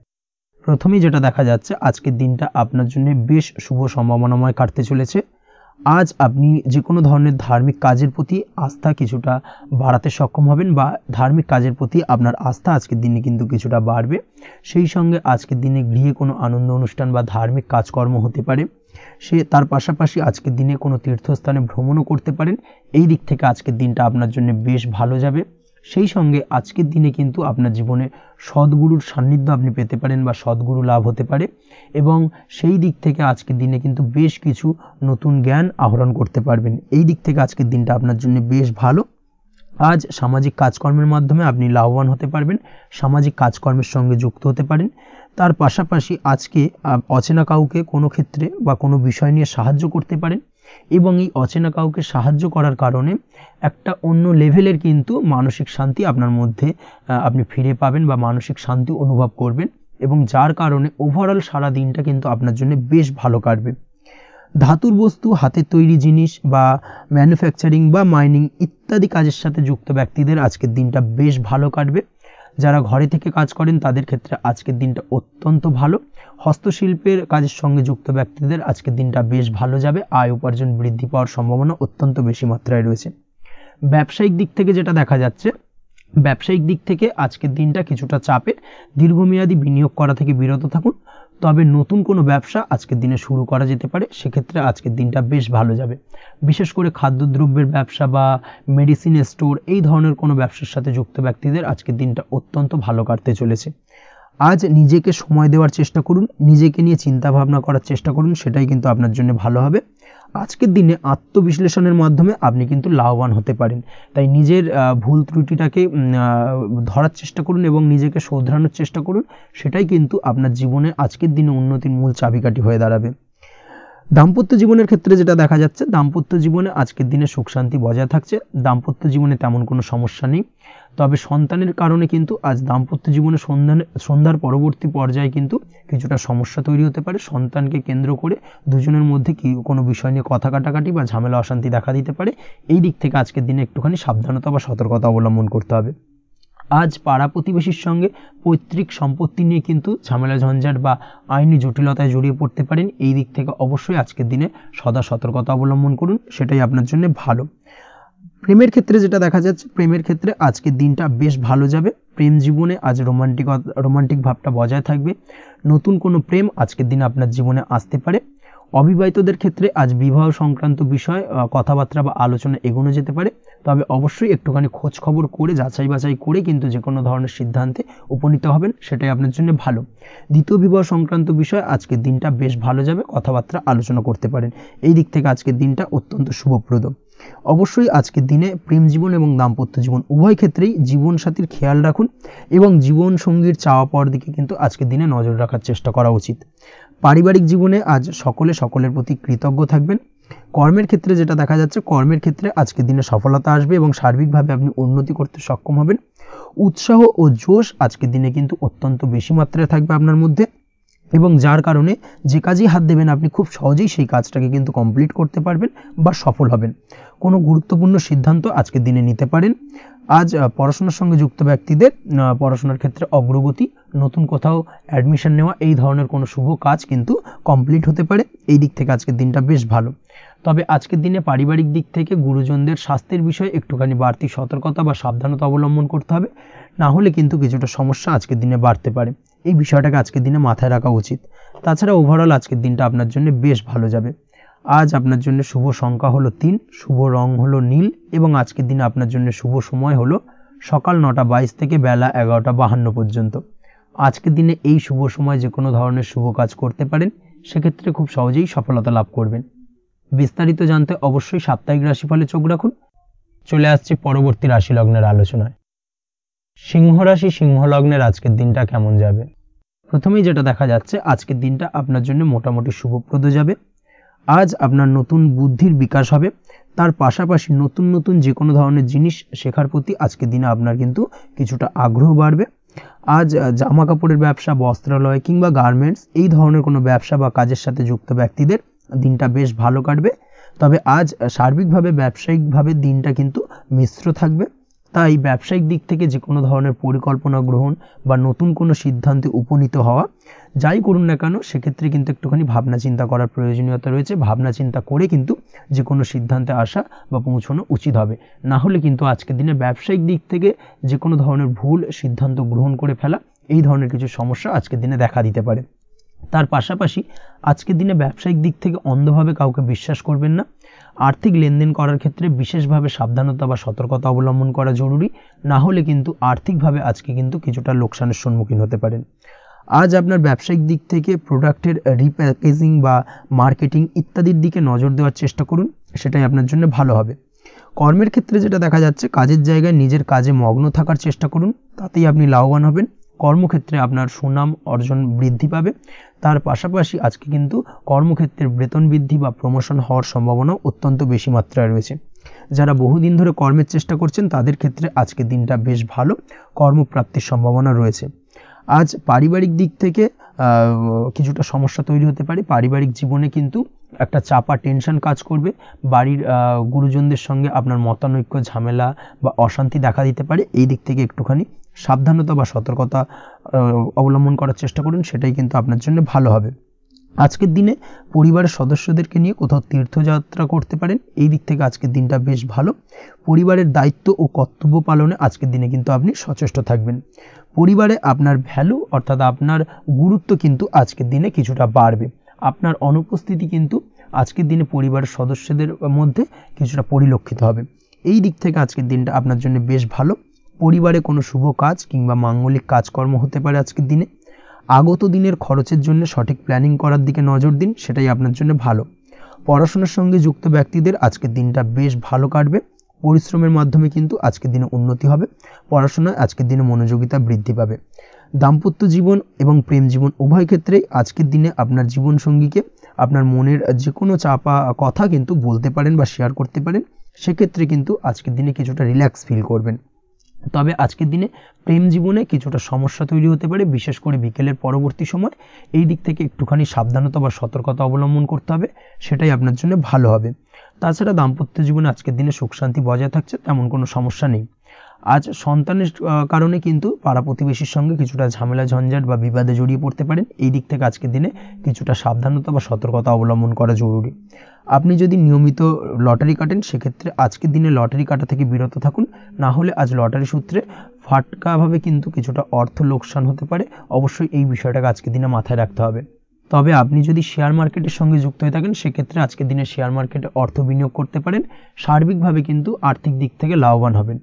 প্রথমেই যেটা দেখা যাচ্ছে, আজকের দিনটা আপনার জন্য বেশ শুভ সম্ভাবনাময় কাটতে চলেছে। আজ আপনি যে কোনো ধরনের ধার্মিক কাজের প্রতি আস্থা কিছুটা বাড়াতে সক্ষম হবেন বা ধার্মিক কাজের প্রতি আপনার আস্থা আজকের দিনে কিন্তু কিছুটা বাড়বে। সেই সঙ্গে আজকের দিনে গৃহে কোনো আনন্দ অনুষ্ঠান বা ধার্মিক কাজকর্ম হতে পারে। তার পাশাপাশি আজকের দিনে কোনো তীর্থস্থানে ভ্রমণও করতে পারেন। এই দিক থেকে আজকের দিনটা আপনার জন্য বেশ ভালো যাবে। সেই সঙ্গে আজকের দিনে কিন্তু আপনার জীবনে সদ্গুরুর সান্নিধ্য আপনি পেতে পারেন বা সদ্গুরু লাভ হতে পারে, এবং সেই দিক থেকে আজকের দিনে কিন্তু বেশ কিছু নতুন জ্ঞান আহরণ করতে পারবেন। এই দিক থেকে আজকের দিনটা আপনার জন্য বেশ ভালো। আজ সামাজিক কাজকর্মের মাধ্যমে আপনি লাভবান হতে পারবেন, সামাজিক কাজকর্মের সঙ্গে যুক্ত হতে পারেন। তার পাশাপাশি আজকে অচেনা কাউকে কোনো ক্ষেত্রে বা কোনো বিষয় নিয়ে সাহায্য করতে পারেন, এবং এই অচেনা কাউকে সাহায্য করার কারণে একটা অন্য লেভেলের কিন্তু মানসিক শান্তি আপনার মধ্যে আপনি ফিরে পাবেন বা মানসিক শান্তি অনুভব করবেন, এবং যার কারণে ওভারঅল সারা দিনটা কিন্তু আপনার জন্য বেশ ভালো কাটবে। ধাতুর বস্তু, হাতের তৈরি জিনিস বা ম্যানুফ্যাকচারিং বা মাইনিং ইত্যাদি কাজের সাথে যুক্ত ব্যক্তিদের আজকের দিনটা বেশ ভালো কাটবে। যারা ঘরে থেকে কাজ করেন তাদের ক্ষেত্রে আজকের দিনটা অত্যন্ত ভালো। হস্তশিল্পের কাজের সঙ্গে যুক্ত ব্যক্তিদের আজকের দিনটা বেশ ভালো যাবে। আয় উপার্জন বৃদ্ধি পাওয়ার সম্ভাবনা অত্যন্ত বেশি মাত্রায় রয়েছে। ব্যবসায়িক দিক থেকে যেটা দেখা যাচ্ছে, ব্যবসায়িক দিক থেকে আজকের দিনটা কিছুটা চাপের। দীর্ঘমেয়াদী বিনিয়োগ করা থেকে বিরত থাকুন, তবে নতুন কোনো ব্যবসা আজকের দিনে শুরু করা যেতে পারে, সেক্ষেত্রে আজকের দিনটা বেশ ভালো যাবে। বিশেষ করে খাদ্যদ্রব্যের ব্যবসা বা মেডিসিন স্টোর এই ধরনের কোনো ব্যবসার সাথে যুক্ত ব্যক্তিদের আজকের দিনটা অত্যন্ত ভালো কাটতে চলেছে। আজ নিজেকে সময় দেওয়ার চেষ্টা করুন, নিজেকে নিয়ে চিন্তা ভাবনা করার চেষ্টা করুন, সেটাই কিন্তু আপনার জন্য ভালো হবে। আজকের দিনে আত্মবিশ্লেষণের মাধ্যমে আপনি কিন্তু লাভবান হতে পারেন, তাই নিজের ভুল ত্রুটিটাকে ধরার চেষ্টা করুন এবং নিজেকে শোধরানোর চেষ্টা করুন, সেটাই কিন্তু আপনার জীবনে আজকের দিনে উন্নতির মূল চাবিকাঠি হয়ে দাঁড়াবে। দাম্পত্য জীবনের ক্ষেত্রে যেটা দেখা যাচ্ছে, দাম্পত্য জীবনে আজকের দিনে সুখ শান্তি বজায় থাকছে। দাম্পত্য জীবনে তেমন কোনো সমস্যা নেই, তবে সন্তানের কারণে কিন্তু আজ দাম্পত্য জীবনে সন্ধ্যার পরবর্তী পর্যায়ে কিন্তু কিছুটা সমস্যা তৈরি হতে পারে। সন্তানকে কেন্দ্র করে দুজনের মধ্যে কোনো বিষয় নিয়ে কথা কাটাকাটি বা ঝামেলা অশান্তি দেখা দিতে পারে। এই দিক থেকে আজকের দিনে একটুখানি সাবধানতা বা সতর্কতা অবলম্বন করতে হবে। আজ পাড়া প্রতিবেশীর সঙ্গে পৈতৃক সম্পত্তি নিয়ে কিন্তু ঝামেলা ঝঞ্ঝাট বা আইনি জটিলতায় জড়িয়ে পড়তে পারেন। এই দিক থেকে অবশ্যই আজকের দিনে সদা সতর্কতা অবলম্বন করুন, সেটাই আপনার জন্য ভালো। প্রেমের ক্ষেত্রে যেটা দেখা যাচ্ছে, প্রেমের ক্ষেত্রে আজকের দিনটা বেশ ভালো যাবে। প্রেম জীবনে আজ রোমান্টিক ভাবটা বজায় থাকবে। নতুন কোনো প্রেম আজকের দিনে আপনার জীবনে আসতে পারে। অবিবাহিতদের ক্ষেত্রে আজ বিবাহ সংক্রান্ত বিষয় কথাবার্তা বা আলোচনা এগোনো যেতে পারে, তবে অবশ্যই একটুখানি খোঁজ খবর করে যাচাই বাছাই করে কিন্তু যে কোনো ধরনের সিদ্ধান্তে উপনীত হবেন, সেটাই আপনার জন্য ভালো। দ্বিতীয় বিবাহ সংক্রান্ত বিষয় আজকের দিনটা বেশ ভালো যাবে, কথাবার্তা আলোচনা করতে পারেন। এই দিক থেকে আজকের দিনটা অত্যন্ত শুভপ্রদ। অবশ্যই আজকের দিনে প্রেম জীবন এবং দাম্পত্য জীবন উভয় ক্ষেত্রেই জীবনসাথীর খেয়াল রাখুন এবং জীবন সঙ্গীর চাওয়া পাওয়ার দিকে কিন্তু আজকের দিনে নজর রাখার চেষ্টা করা উচিত। পারিবারিক জীবনে আজ সকলের প্রতি কৃতজ্ঞ থাকবেন। কর্মের ক্ষেত্রে যেটা দেখা যাচ্ছে, কর্মের ক্ষেত্রে আজকের দিনে সফলতা আসবে এবং সার্বিকভাবে আপনি উন্নতি করতে সক্ষম হবেন। উৎসাহ ও জোশ আজকের দিনে কিন্তু অত্যন্ত বেশি মাত্রায় থাকবে আপনার মধ্যে, এবং যার কারণে যে কাজেই হাত দেবেন আপনি খুব সহজেই সেই কাজটাকে কিন্তু কমপ্লিট করতে পারবেন বা সফল হবেন। কোনো গুরুত্বপূর্ণ সিদ্ধান্ত আজকের দিনে নিতে পারেন। আজ পড়াশোনার সঙ্গে যুক্ত ব্যক্তিদের পড়াশোনার ক্ষেত্রে অগ্রগতি, নতুন কোথাও অ্যাডমিশন নেওয়া, এই ধরনের কোনো শুভ কাজ কিন্তু কমপ্লিট হতে পারে। এই দিক থেকে আজকের দিনটা বেশ ভালো। তবে আজকের দিনে পারিবারিক দিক থেকে গুরুজনদের স্বাস্থ্যের বিষয়ে একটুখানি বাড়তি সতর্কতা বা সাবধানতা অবলম্বন করতে হবে, না হলে কিন্তু কিছুটা সমস্যা আজকের দিনে বাড়তে পারে। এই বিষয়টাকে আজকের দিনে মাথায় রাখা উচিত। তাছাড়া ওভারঅল আজকের দিনটা আপনার জন্য বেশ ভালো যাবে। আজ আপনার জন্য শুভ সংখ্যা হলো 3, শুভ রং হলো নীল, এবং আজকের দিনে আপনার জন্য শুভ সময় হলো সকাল 9:22 থেকে বেলা 11:52 পর্যন্ত। আজকের দিনে এই শুভ সময় যে কোনো ধরনের শুভ কাজ করতে পারেন, সেক্ষেত্রে খুব সহজেই সফলতা লাভ করবেন। বিস্তারিত জানতে অবশ্যই সাপ্তাহিক রাশিফলে চোখ রাখুন। চলে আসছি পরবর্তী রাশি লগ্নের আলোচনায়। সিংহ রাশি, সিংহ লগ্নের আজকের দিনটা কেমন যাবে? প্রথমেই যেটা দেখা যাচ্ছে, আজকের দিনটা আপনার জন্য মোটামুটি শুভপ্রদ যাবে। আজ আপনার নতুন বুদ্ধির বিকাশ হবে, তার পাশাপাশি নতুন যে কোনো ধরনের জিনিস শেখার প্রতি আজকের দিনে আপনার কিন্তু কিছুটা আগ্রহ বাড়বে। আজ জামা কাপড়ের ব্যবসা, বস্ত্রালয় কিংবা গার্মেন্টস এই ধরনের কোনো ব্যবসা বা কাজের সাথে যুক্ত ব্যক্তিদের দিনটা বেশ ভালো কাটবে। তবে আজ সার্বিকভাবে ব্যবসায়িকভাবে দিনটা কিন্তু মিশ্র থাকবে। তাই ব্যবসায়িক দিক থেকে যে কোনো ধরনের পরিকল্পনা গ্রহণ বা নতুন কোনো সিদ্ধান্তে উপনীত হওয়া, যাই করুন না কেন সেক্ষেত্রে কিন্তু একটুখানি ভাবনা চিন্তা করার প্রয়োজনীয়তা রয়েছে। ভাবনা চিন্তা করে কিন্তু যে কোনো সিদ্ধান্তে আসা বা পৌঁছানো উচিত হবে, না হলে কিন্তু আজকের দিনে ব্যবসায়িক দিক থেকে যে কোনো ধরনের ভুল সিদ্ধান্ত গ্রহণ করে ফেলা, এই ধরনের কিছু সমস্যা আজকের দিনে দেখা দিতে পারে। তার পাশাপাশি আজকের দিনে ব্যবসায়িক দিক থেকে অন্ধভাবে কাউকে বিশ্বাস করবেন না। আর্থিক লেনদেন করার ক্ষেত্রে বিশেষভাবে সাবধানতা বা সতর্কতা অবলম্বন করা জরুরি, না হলে কিন্তু আর্থিকভাবে আজকে কিন্তু কিছুটা লোকসানের সম্মুখীন হতে পারেন। আজ আপনার ব্যবসায়িক দিক থেকে প্রোডাক্টের রিপ্যাকেজিং বা মার্কেটিং ইত্যাদির দিকে নজর দেওয়ার চেষ্টা করুন, সেটাই আপনার জন্য ভালো হবে। কর্মের ক্ষেত্রে যেটা দেখা যাচ্ছে, কাজের জায়গায় নিজের কাজে মগ্ন থাকার চেষ্টা করুন, তাতেই আপনি লাভবান হবেন। কর্মক্ষেত্রে আপনার সুনাম অর্জন বৃদ্ধি পাবে। তার পাশাপাশি আজকে কিন্তু কর্মক্ষেত্রের বেতন বৃদ্ধি বা প্রমোশন হওয়ার সম্ভাবনা অত্যন্ত বেশি মাত্রায় রয়েছে। যারা বহুদিন ধরে কর্মের চেষ্টা করছেন তাদের ক্ষেত্রে আজকের দিনটা বেশ ভালো, কর্মপ্রাপ্তির সম্ভাবনা রয়েছে। আজ পারিবারিক দিক থেকে কিছুটা সমস্যা তৈরি হতে পারে। পারিবারিক জীবনে কিন্তু একটা চাপা টেনশন কাজ করবে। বাড়ির গুরুজনদের সঙ্গে আপনার মতানৈক্য, ঝামেলা বা অশান্তি দেখা দিতে পারে। এই দিক থেকে একটুখানি সাবধানতা বা সতর্কতা অবলম্বন করার চেষ্টা করুন, সেটাই কিন্তু আপনার জন্য ভালো হবে। আজকের দিনে পরিবারের সদস্যদেরকে নিয়ে কোথাও তীর্থযাত্রা করতে পারেন, এই দিক থেকে আজকের দিনটা বেশ ভালো। পরিবারের দায়িত্ব ও কর্তব্য পালনে আজকের দিনে কিন্তু আপনি সচেষ্ট থাকবেন। পরিবারে আপনার ভ্যালু অর্থাৎ আপনার গুরুত্ব কিন্তু আজকের দিনে কিছুটা বাড়বে। আপনার অনুপস্থিতি কিন্তু আজকের দিনে পরিবারের সদস্যদের মধ্যে কিছুটা পরিলক্ষিত হবে। এই দিক থেকে আজকের দিনটা আপনার জন্য বেশ ভালো। পরিবারে কোনো শুভ কাজ কিংবা মাঙ্গলিক কাজকর্ম হতে পারে আজকের দিনে। আগত দিনের খরচের জন্য সঠিক প্ল্যানিং করার দিকে নজর দিন, সেটাই আপনার জন্য ভালো। পড়াশোনার সঙ্গে যুক্ত ব্যক্তিদের আজকের দিনটা বেশ ভালো কাটবে। পরিশ্রমের মাধ্যমে কিন্তু আজকের দিনে উন্নতি হবে। পড়াশোনায় আজকের দিনে মনোযোগিতা বৃদ্ধি পাবে। দাম্পত্য জীবন এবং প্রেম জীবন উভয় ক্ষেত্রেই আজকের দিনে আপনার জীবনসঙ্গীকে আপনার মনের যে কোনো চাপা কথা কিন্তু বলতে পারেন বা শেয়ার করতে পারেন। সেক্ষেত্রে কিন্তু আজকের দিনে কিছুটা রিল্যাক্স ফিল করবেন। তবে আজকের দিনে প্রেম জীবনে কিছুটা সমস্যা তৈরি হতে পারে, বিশেষ করে বিকেলের পরবর্তী সময়। এই দিক থেকে একটুখানি সাবধানতা বা সতর্কতা অবলম্বন করতে হবে, সেটাই আপনার জন্য ভালো হবে। তাছাড়া দাম্পত্য জীবনে আজকের দিনে সুখ শান্তি বজায় থাকছে, তেমন কোনো সমস্যা নেই। আজ সন্তানের কারণে কিন্তু পাড়া প্রতিবেশীর সঙ্গে কিছুটা ঝামেলা ঝঞ্ঝাট বা বিবাদে জড়িয়ে পড়তে পারেন। এই দিক থেকে আজকের দিনে কিছুটা সাবধানতা বা সতর্কতা অবলম্বন করা জরুরি। আপনি যদি নিয়মিত লটারি কাটেন সেক্ষেত্রে আজকের দিনে লটারি কাটা থেকে বিরত থাকুন, না হলে আজ লটারি সূত্রে ফাটকাভাবে কিন্তু কিছুটা অর্থ লোকসান হতে পারে। অবশ্যই এই বিষয়টাকে আজকের দিনে মাথায় রাখতে হবে। তবে আপনি যদি শেয়ার মার্কেটের সঙ্গে যুক্ত হয়ে থাকেন সেক্ষেত্রে আজকের দিনে শেয়ার মার্কেটে অর্থ বিনিয়োগ করতে পারেন। সার্বিকভাবে কিন্তু আর্থিক দিক থেকে লাভবান হবেন।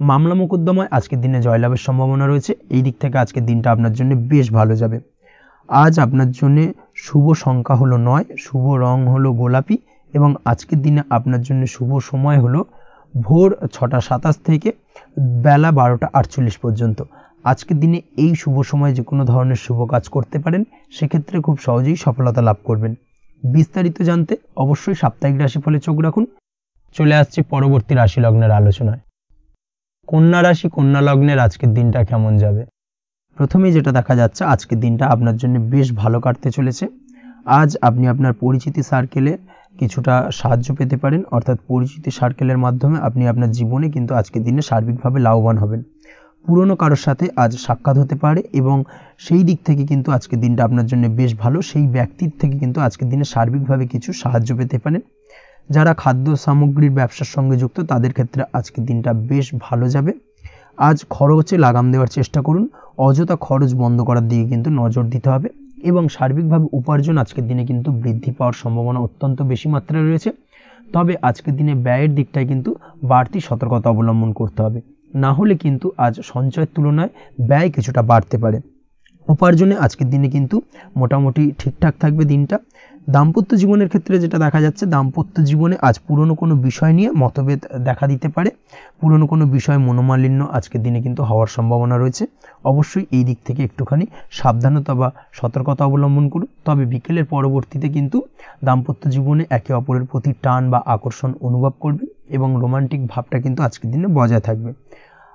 মামলা মোকদ্দমায় আজকের দিনে জয়লাভের সম্ভাবনা রয়েছে। এই দিক থেকে আজকের দিনটা আপনার জন্য বেশ ভালো যাবে। আজ আপনার জন্য শুভ সংখ্যা হলো 9, শুভ রং হলো গোলাপি এবং আজকের দিনে আপনার জন্য শুভ সময় হলো ভোর 6টা 27 থেকে বেলা 12টা 48 পর্যন্ত। আজকের দিনে এই শুভ সময় যে কোনো ধরনের শুভ কাজ করতে পারেন, সেক্ষেত্রে খুব সহজেই সফলতা লাভ করবেন। বিস্তারিত জানতে অবশ্যই সাপ্তাহিক রাশিফলে চোখ রাখুন। চলে আসছে পরবর্তী রাশি লগ্নের আলোচনায়। কন্যা রাশি, কন্যা লগ্নের আজকের দিনটা কেমন যাবে? প্রথমেই যেটা দেখা যাচ্ছে, আজকের দিনটা আপনার জন্য বেশ ভালো কাটতে চলেছে। আজ আপনি আপনার পরিচিতি সার্কেলে কিছুটা সাহায্য পেতে পারেন, অর্থাৎ পরিচিতি সার্কেলের মাধ্যমে আপনি আপনার জীবনে কিন্তু আজকের দিনে সার্বিকভাবে লাভবান হবেন। পুরনো কারোর সাথে আজ সাক্ষাৎ হতে পারে এবং সেই দিক থেকে কিন্তু আজকের দিনটা আপনার জন্য বেশ ভালো। সেই ব্যক্তির থেকে কিন্তু আজকের দিনে সার্বিকভাবে কিছু সাহায্য পেতে পারেন। যারা খাদ্য সামগ্রীর ব্যবসার সঙ্গে যুক্ত তাদের ক্ষেত্রে আজকের দিনটা বেশ ভালো যাবে। আজ খরচে লাগাম দেওয়ার চেষ্টা করুন, অযথা খরচ বন্ধ করার দিকে কিন্তু নজর দিতে হবে এবং সার্বিকভাবে উপার্জন আজকের দিনে কিন্তু বৃদ্ধি পাওয়ার সম্ভাবনা অত্যন্ত বেশি মাত্রায় রয়েছে। তবে আজকের দিনে ব্যয়ের দিকটায় কিন্তু বাড়তি সতর্কতা অবলম্বন করতে হবে, না হলে কিন্তু আজ সঞ্চয়ের তুলনায় ব্যয় কিছুটা বাড়তে পারে। উপার্জনে আজকের দিনে কিন্তু মোটামুটি ঠিকঠাক থাকবে দিনটা। দাম্পত্য জীবনের ক্ষেত্রে যেটা দেখা যাচ্ছে, দাম্পত্য জীবনে আজ পুরনো কোনো বিষয় নিয়ে মতভেদ দেখা দিতে পারে। পুরনো কোনো বিষয় মনোমালিন্য আজকের দিনে কিন্তু হওয়ার সম্ভাবনা রয়েছে। অবশ্যই এই দিক থেকে একটুখানি সাবধানতা বা সতর্কতা অবলম্বন করুন। তবে বিকেলের পরবর্তীতে কিন্তু দাম্পত্য জীবনে একে অপরের প্রতি টান বা আকর্ষণ অনুভব করবে এবং রোমান্টিক ভাবটা কিন্তু আজকের দিনে বজায় থাকবে।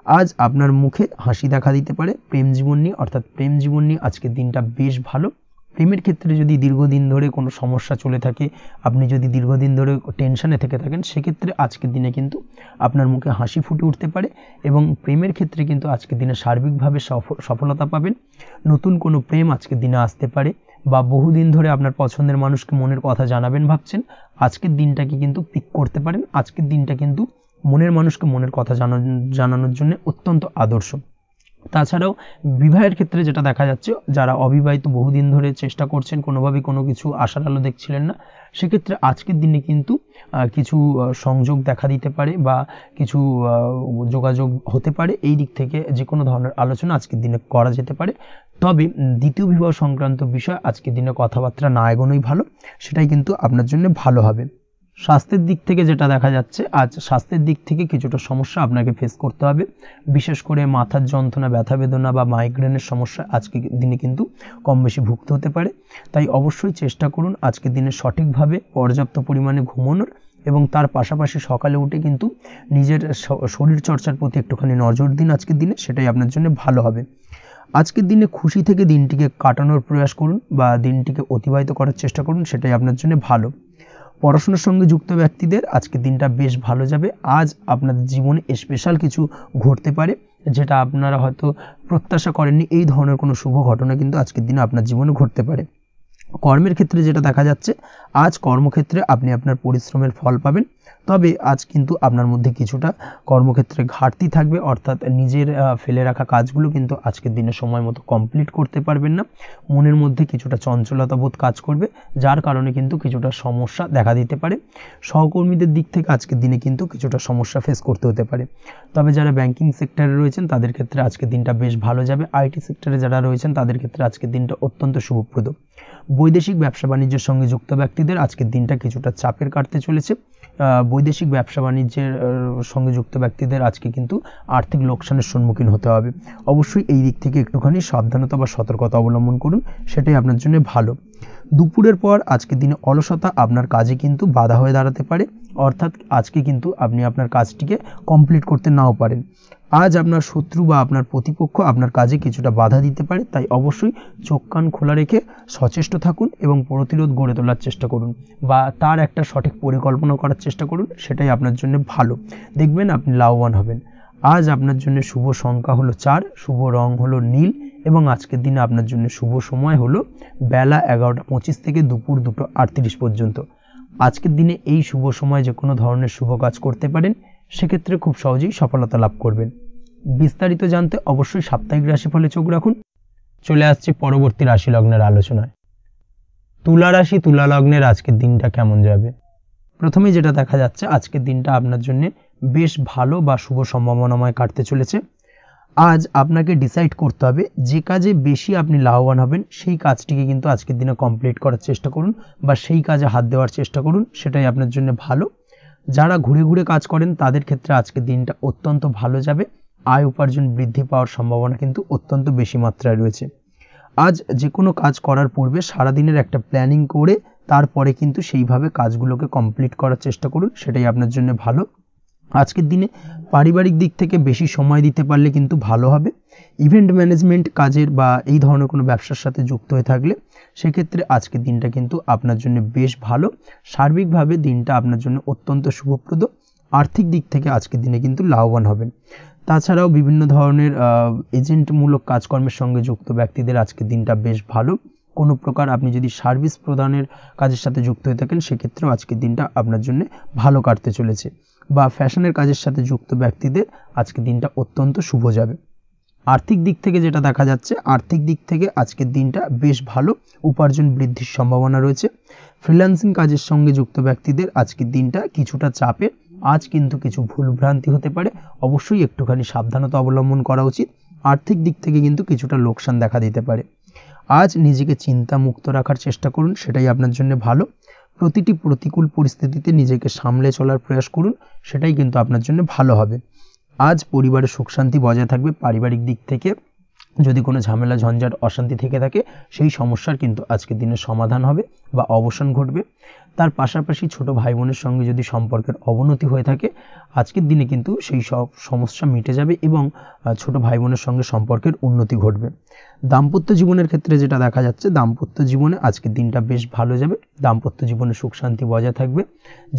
আজ আপনার মুখে হাসি দেখা দিতে পারে। প্রেম জীবন নিয়ে অর্থাৎ প্রেম জীবন নিয়ে আজকের দিনটা বেশ ভালো। প্রেমের ক্ষেত্রে যদি দীর্ঘদিন ধরে কোনো সমস্যা চলে থাকে, আপনি যদি দীর্ঘদিন ধরে টেনশনে থেকে থাকেন, সেক্ষেত্রে আজকের দিনে কিন্তু আপনার মুখে হাসি ফুটে উঠতে পারে এবং প্রেমের ক্ষেত্রে কিন্তু আজকের দিনে সার্বিকভাবে সফলতা পাবেন। নতুন কোনো প্রেম আজকের দিনে আসতে পারে, বা বহুদিন ধরে আপনার পছন্দের মানুষকে মনের কথা জানাবেন ভাবছেন, আজকের দিনটাকে কিন্তু পিক করতে পারেন। আজকের দিনটা কিন্তু মনের মানুষকে মনের কথা জানানোর জন্য অত্যন্ত আদর্শ। তাছাড়াও বিবাহের ক্ষেত্রে যেটা দেখা যাচ্ছে, যারা অবিবাহিত বহুদিন ধরে চেষ্টা করছেন, কোনোভাবেই কোনো কিছু আশার আলো দেখছিলেন না, সেক্ষেত্রে আজকের দিনে কিন্তু কিছু সংযোগ দেখা দিতে পারে বা কিছু যোগাযোগ হতে পারে। এই দিক থেকে যে কোনো ধরনের আলোচনা আজকের দিনে করা যেতে পারে। তবে দ্বিতীয় বিবাহ সংক্রান্ত বিষয় আজকের দিনে কথাবার্তা না এগোনোই ভালো, সেটাই কিন্তু আপনার জন্য ভালো হবে। স্বাস্থ্যের দিক থেকে যেটা দেখা যাচ্ছে, আজ স্বাস্থ্যের দিক থেকে কিছুটা সমস্যা আপনাকে ফেস করতে হবে। বিশেষ করে মাথার যন্ত্রণা, ব্যথা বেদনা বা মাইগ্রেনের সমস্যা আজকের দিনে কিন্তু কম বেশি ভুগতে হতে পারে। তাই অবশ্যই চেষ্টা করুন আজকের দিনে সঠিকভাবে পর্যাপ্ত পরিমাণে ঘুমানোর, এবং তার পাশাপাশি সকালে উঠে কিন্তু নিজের শরীর চর্চার প্রতি একটুখানি নজর দিন আজকের দিনে, সেটাই আপনার জন্য ভালো হবে। আজকের দিনে খুশি থেকে দিনটিকে কাটানোর প্রয়াস করুন বা দিনটিকে অতিবাহিত করার চেষ্টা করুন, সেটাই আপনার জন্য ভালো। পড়াশোনার সঙ্গে যুক্ত ব্যক্তিদের আজকের দিনটা বেশ ভালো যাবে। আজ আপনাদের জীবনে স্পেশাল কিছু ঘটতে পারে, যেটা আপনারা হয়তো প্রত্যাশা করেননি। এই ধরনের কোনো শুভ ঘটনা কিন্তু আজকের দিনে আপনার জীবনে ঘটতে পারে। কর্মের ক্ষেত্রে যেটা দেখা যাচ্ছে, আজ কর্মক্ষেত্রে আপনি আপনার পরিশ্রমের ফল পাবেন। তবে আজ কিন্তু আপনার মধ্যে কিছুটা কর্মক্ষেত্রে ঘাটতি থাকবে, অর্থাৎ নিজের ফেলে রাখা কাজগুলো কিন্তু আজকের দিনে সময় মতো কমপ্লিট করতে পারবেন না। মনের মধ্যে কিছুটা চঞ্চলতা বোধ কাজ করবে, যার কারণে কিন্তু কিছুটা সমস্যা দেখা দিতে পারে। সহকর্মীদের দিক থেকে আজকের দিনে কিন্তু কিছুটা সমস্যা ফেস করতে হতে পারে। তবে যারা ব্যাংকিং সেক্টরে রয়েছেন তাদের ক্ষেত্রে আজকের দিনটা বেশ ভালো যাবে। আইটি সেক্টরে যারা রয়েছেন তাদের ক্ষেত্রে আজকের দিনটা অত্যন্ত শুভপ্রদ। বৈদেশিক ব্যবসা বাণিজ্যের সঙ্গে যুক্ত ব্যক্তিদের আজকের দিনটা কিছুটা চাপের কাটতে চলেছে। বৈদেশিক ব্যবসা বাণিজ্যের সঙ্গে যুক্ত ব্যক্তিদের আজকে কিন্তু আর্থিক লোকসানের সম্মুখীন হতে হবে। অবশ্যই এই দিক থেকে একটুখানি সাবধানতা বা সতর্কতা অবলম্বন করুন, সেটাই আপনার জন্য ভালো। দুপুরের পর আজকের দিনে অলসতা আপনার কাজে কিন্তু বাধা হয়ে দাঁড়াতে পারে, অর্থাৎ আজকে কিন্তু আপনি আপনার কাজটিকে কমপ্লিট করতে নাও পারেন। আজ আপনার শত্রু বা আপনার প্রতিপক্ষ আপনার কাজে কিছুটা বাধা দিতে পারে, তাই অবশ্যই চোখ কান খোলা রেখে সচেষ্ট থাকুন এবং প্রতিরোধ গড়ে তোলার চেষ্টা করুন বা তার একটা সঠিক পরিকল্পনা করার চেষ্টা করুন, সেটাই আপনার জন্য ভালো। দেখবেন আপনি লাভবান হবেন। আজ আপনার জন্য শুভ সংখ্যা হলো 4, শুভ রং হলো নীল, এবং আজকের দিনে আপনার জন্য শুভ সময় হলো বেলা 11:25 থেকে দুপুর 2:38 পর্যন্ত। আজকের দিনে এই শুভ সময় যে কোনো ধরনের শুভ কাজ করতে পারেন, সেক্ষেত্রে খুব সহজেই সফলতা লাভ করবেন। বিস্তারিত জানতে অবশ্যই সাপ্তাহিক রাশিফলে চোখ রাখুন। চলে আসছে পরবর্তী রাশি লগ্নের আলোচনায়। তুলা রাশি, তুলা লগ্নের আজকের দিনটা কেমন যাবে? প্রথমে যেটা দেখা যাচ্ছে, আজকের দিনটা আপনার জন্য বেশ ভালো বা শুভ সম্ভাবনাময় কাটতে চলেছে। আজ আপনাকে ডিসাইড করতে হবে যে কাজে বেশি আপনি লাভবান হবেন, সেই কাজটিকে কিন্তু আজকের দিনে কমপ্লিট করার চেষ্টা করুন বা সেই কাজে হাত দেওয়ার চেষ্টা করুন, সেটাই আপনার জন্য ভালো। যারা ঘুরে ঘুরে কাজ করেন তাদের ক্ষেত্রে আজকের দিনটা অত্যন্ত ভালো যাবে। আয় উপার্জন বৃদ্ধি পাওয়ার সম্ভাবনা কিন্তু অত্যন্ত বেশি মাত্রায় রয়েছে। আজ যে কোনো কাজ করার পূর্বে সারাদিনের একটা প্ল্যানিং করে তারপরে কিন্তু সেইভাবে কাজগুলোকে কমপ্লিট করার চেষ্টা করুন, সেটাই আপনার জন্য ভালো। আজকের দিনে পারিবারিক দিক থেকে বেশি সময় দিতে পারলে কিন্তু ভালো হবে। ইভেন্ট ম্যানেজমেন্ট কাজের বা এই ধরনের কোনো ব্যবসার সাথে যুক্ত হয়ে থাকলে সেক্ষেত্রে আজকের দিনটা কিন্তু আপনার জন্য বেশ ভালো। সার্বিকভাবে দিনটা আপনার জন্য অত্যন্ত শুভপ্রদ। আর্থিক দিক থেকে আজকের দিনে কিন্তু লাভবান হবেন। তাছাড়াও বিভিন্ন ধরনের এজেন্টমূলক কাজকর্মের সঙ্গে যুক্ত ব্যক্তিদের আজকের দিনটা বেশ ভালো। কোনো প্রকার আপনি যদি সার্ভিস প্রদানের কাজের সাথে যুক্ত হয়ে থাকেন, সেক্ষেত্রেও আজকের দিনটা আপনার জন্য ভালো কাটতে চলেছে। বা ফ্যাশনের কাজের সাথে যুক্ত ব্যক্তিদের আজকের দিনটা অত্যন্ত শুভ যাবে। আর্থিক দিক থেকে যেটা দেখা যাচ্ছে, আর্থিক দিক থেকে আজকের দিনটা বেশ ভালো, উপার্জন বৃদ্ধির সম্ভাবনা রয়েছে। ফ্রিল্যান্সিং কাজের সঙ্গে যুক্ত ব্যক্তিদের আজকের দিনটা কিছুটা চাপের। আজ কিন্তু কিছু ভুলভ্রান্তি হতে পারে, অবশ্যই একটুখানি সাবধানতা অবলম্বন করা উচিত। আর্থিক দিক থেকে কিন্তু কিছুটা লোকসান দেখা দিতে পারে। আজ নিজেকে চিন্তা মুক্ত রাখার চেষ্টা করুন, সেটাই আপনার জন্য ভালো। প্রতিটি প্রতিকূল পরিস্থিতিতে নিজেকে সামলে চলার প্রয়াস করুন, সেটাই কিন্তু আপনার জন্য ভালো হবে। আজ পরিবারের সুখ শান্তি বজায় থাকবে। পারিবারিক দিক থেকে যদি কোনো ঝামেলা ঝঞ্ঝাট অশান্তি থেকে থাকে সেই সমস্যার কিন্তু আজকের দিনে সমাধান হবে বা অবসান ঘটবে। তার পাশাপাশি ছোট ভাই বোনের সঙ্গে যদি সম্পর্কের অবনতি হয়ে থাকে আজকের দিনে কিন্তু সেই সব সমস্যা মিটে যাবে এবং ছোট ভাই বোনের সঙ্গে সম্পর্কের উন্নতি ঘটবে। দাম্পত্য জীবনের ক্ষেত্রে যেটা দেখা যাচ্ছে, দাম্পত্য জীবনে আজকের দিনটা বেশ ভালো যাবে। দাম্পত্য জীবনে সুখ শান্তি বজায় থাকবে।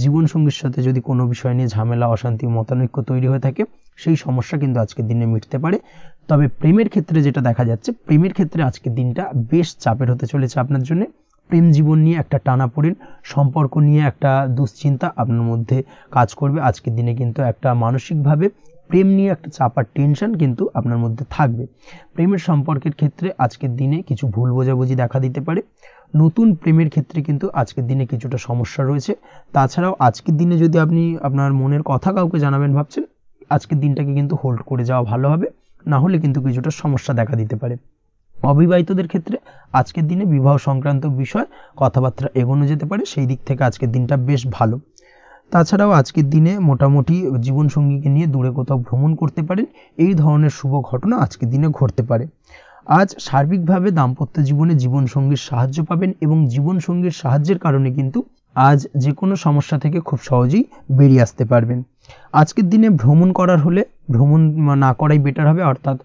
জীবনসঙ্গীর সাথে যদি কোনো বিষয় নিয়ে ঝামেলা অশান্তি মতানৈক্য তৈরি হয়ে থাকে সেই সমস্যা কিন্তু আজকের দিনে মিটতে পারে। তবে প্রেমের ক্ষেত্রে যেটা দেখা যাচ্ছে, প্রেমের ক্ষেত্রে আজকের দিনটা বেশ চাপের হতে চলেছে আপনার জন্য। প্রেম জীবন নিয়ে একটা টানাপোড়েন, সম্পর্ক নিয়ে একটা দুশ্চিন্তা আপনার মধ্যে কাজ করবে। আজকের দিনে কিন্তু একটা মানসিকভাবে প্রেম নিয়ে একটা চাপার টেনশন কিন্তু আপনার মধ্যে থাকবে। প্রেমের সম্পর্কের ক্ষেত্রে আজকের দিনে কিছু ভুল বোঝাবুঝি দেখা দিতে পারে। নতুন প্রেমের ক্ষেত্রে কিন্তু আজকের দিনে কিছুটা সমস্যা রয়েছে। তাছাড়াও আজকের দিনে যদি আপনি আপনার মনের কথা কাউকে জানাবেন ভাবছেন, আজকের দিনটাকে কিন্তু হোল্ড করে যাওয়া ভালো হবে, না হলে কিন্তু কিছুটা সমস্যা দেখা দিতে পারে। অবিবাহিতদের ক্ষেত্রে আজকের দিনে বিবাহ সংক্রান্ত বিষয় কথাবার্তা এগোনো যেতে পারে, সেই দিক থেকে আজকের দিনটা বেশ ভালো। তাছাড়াও আজকের দিনে মোটামুটি জীবনসঙ্গীকে নিয়ে দূরে কোথাও ভ্রমণ করতে পারেন, এই ধরনের শুভ ঘটনা আজকের দিনে ঘটতে পারে। আজ সার্বিকভাবে দাম্পত্য জীবনে জীবনসঙ্গীর সাহায্য পাবেন এবং জীবনসঙ্গীর সাহায্যের কারণে কিন্তু আজ যে কোনো সমস্যা থেকে খুব সহজেই বেরিয়ে আসতে পারবেন। আজকের দিনে ভ্রমণ করার হলে ভ্রমণ না করাই বেটার হবে, অর্থাৎ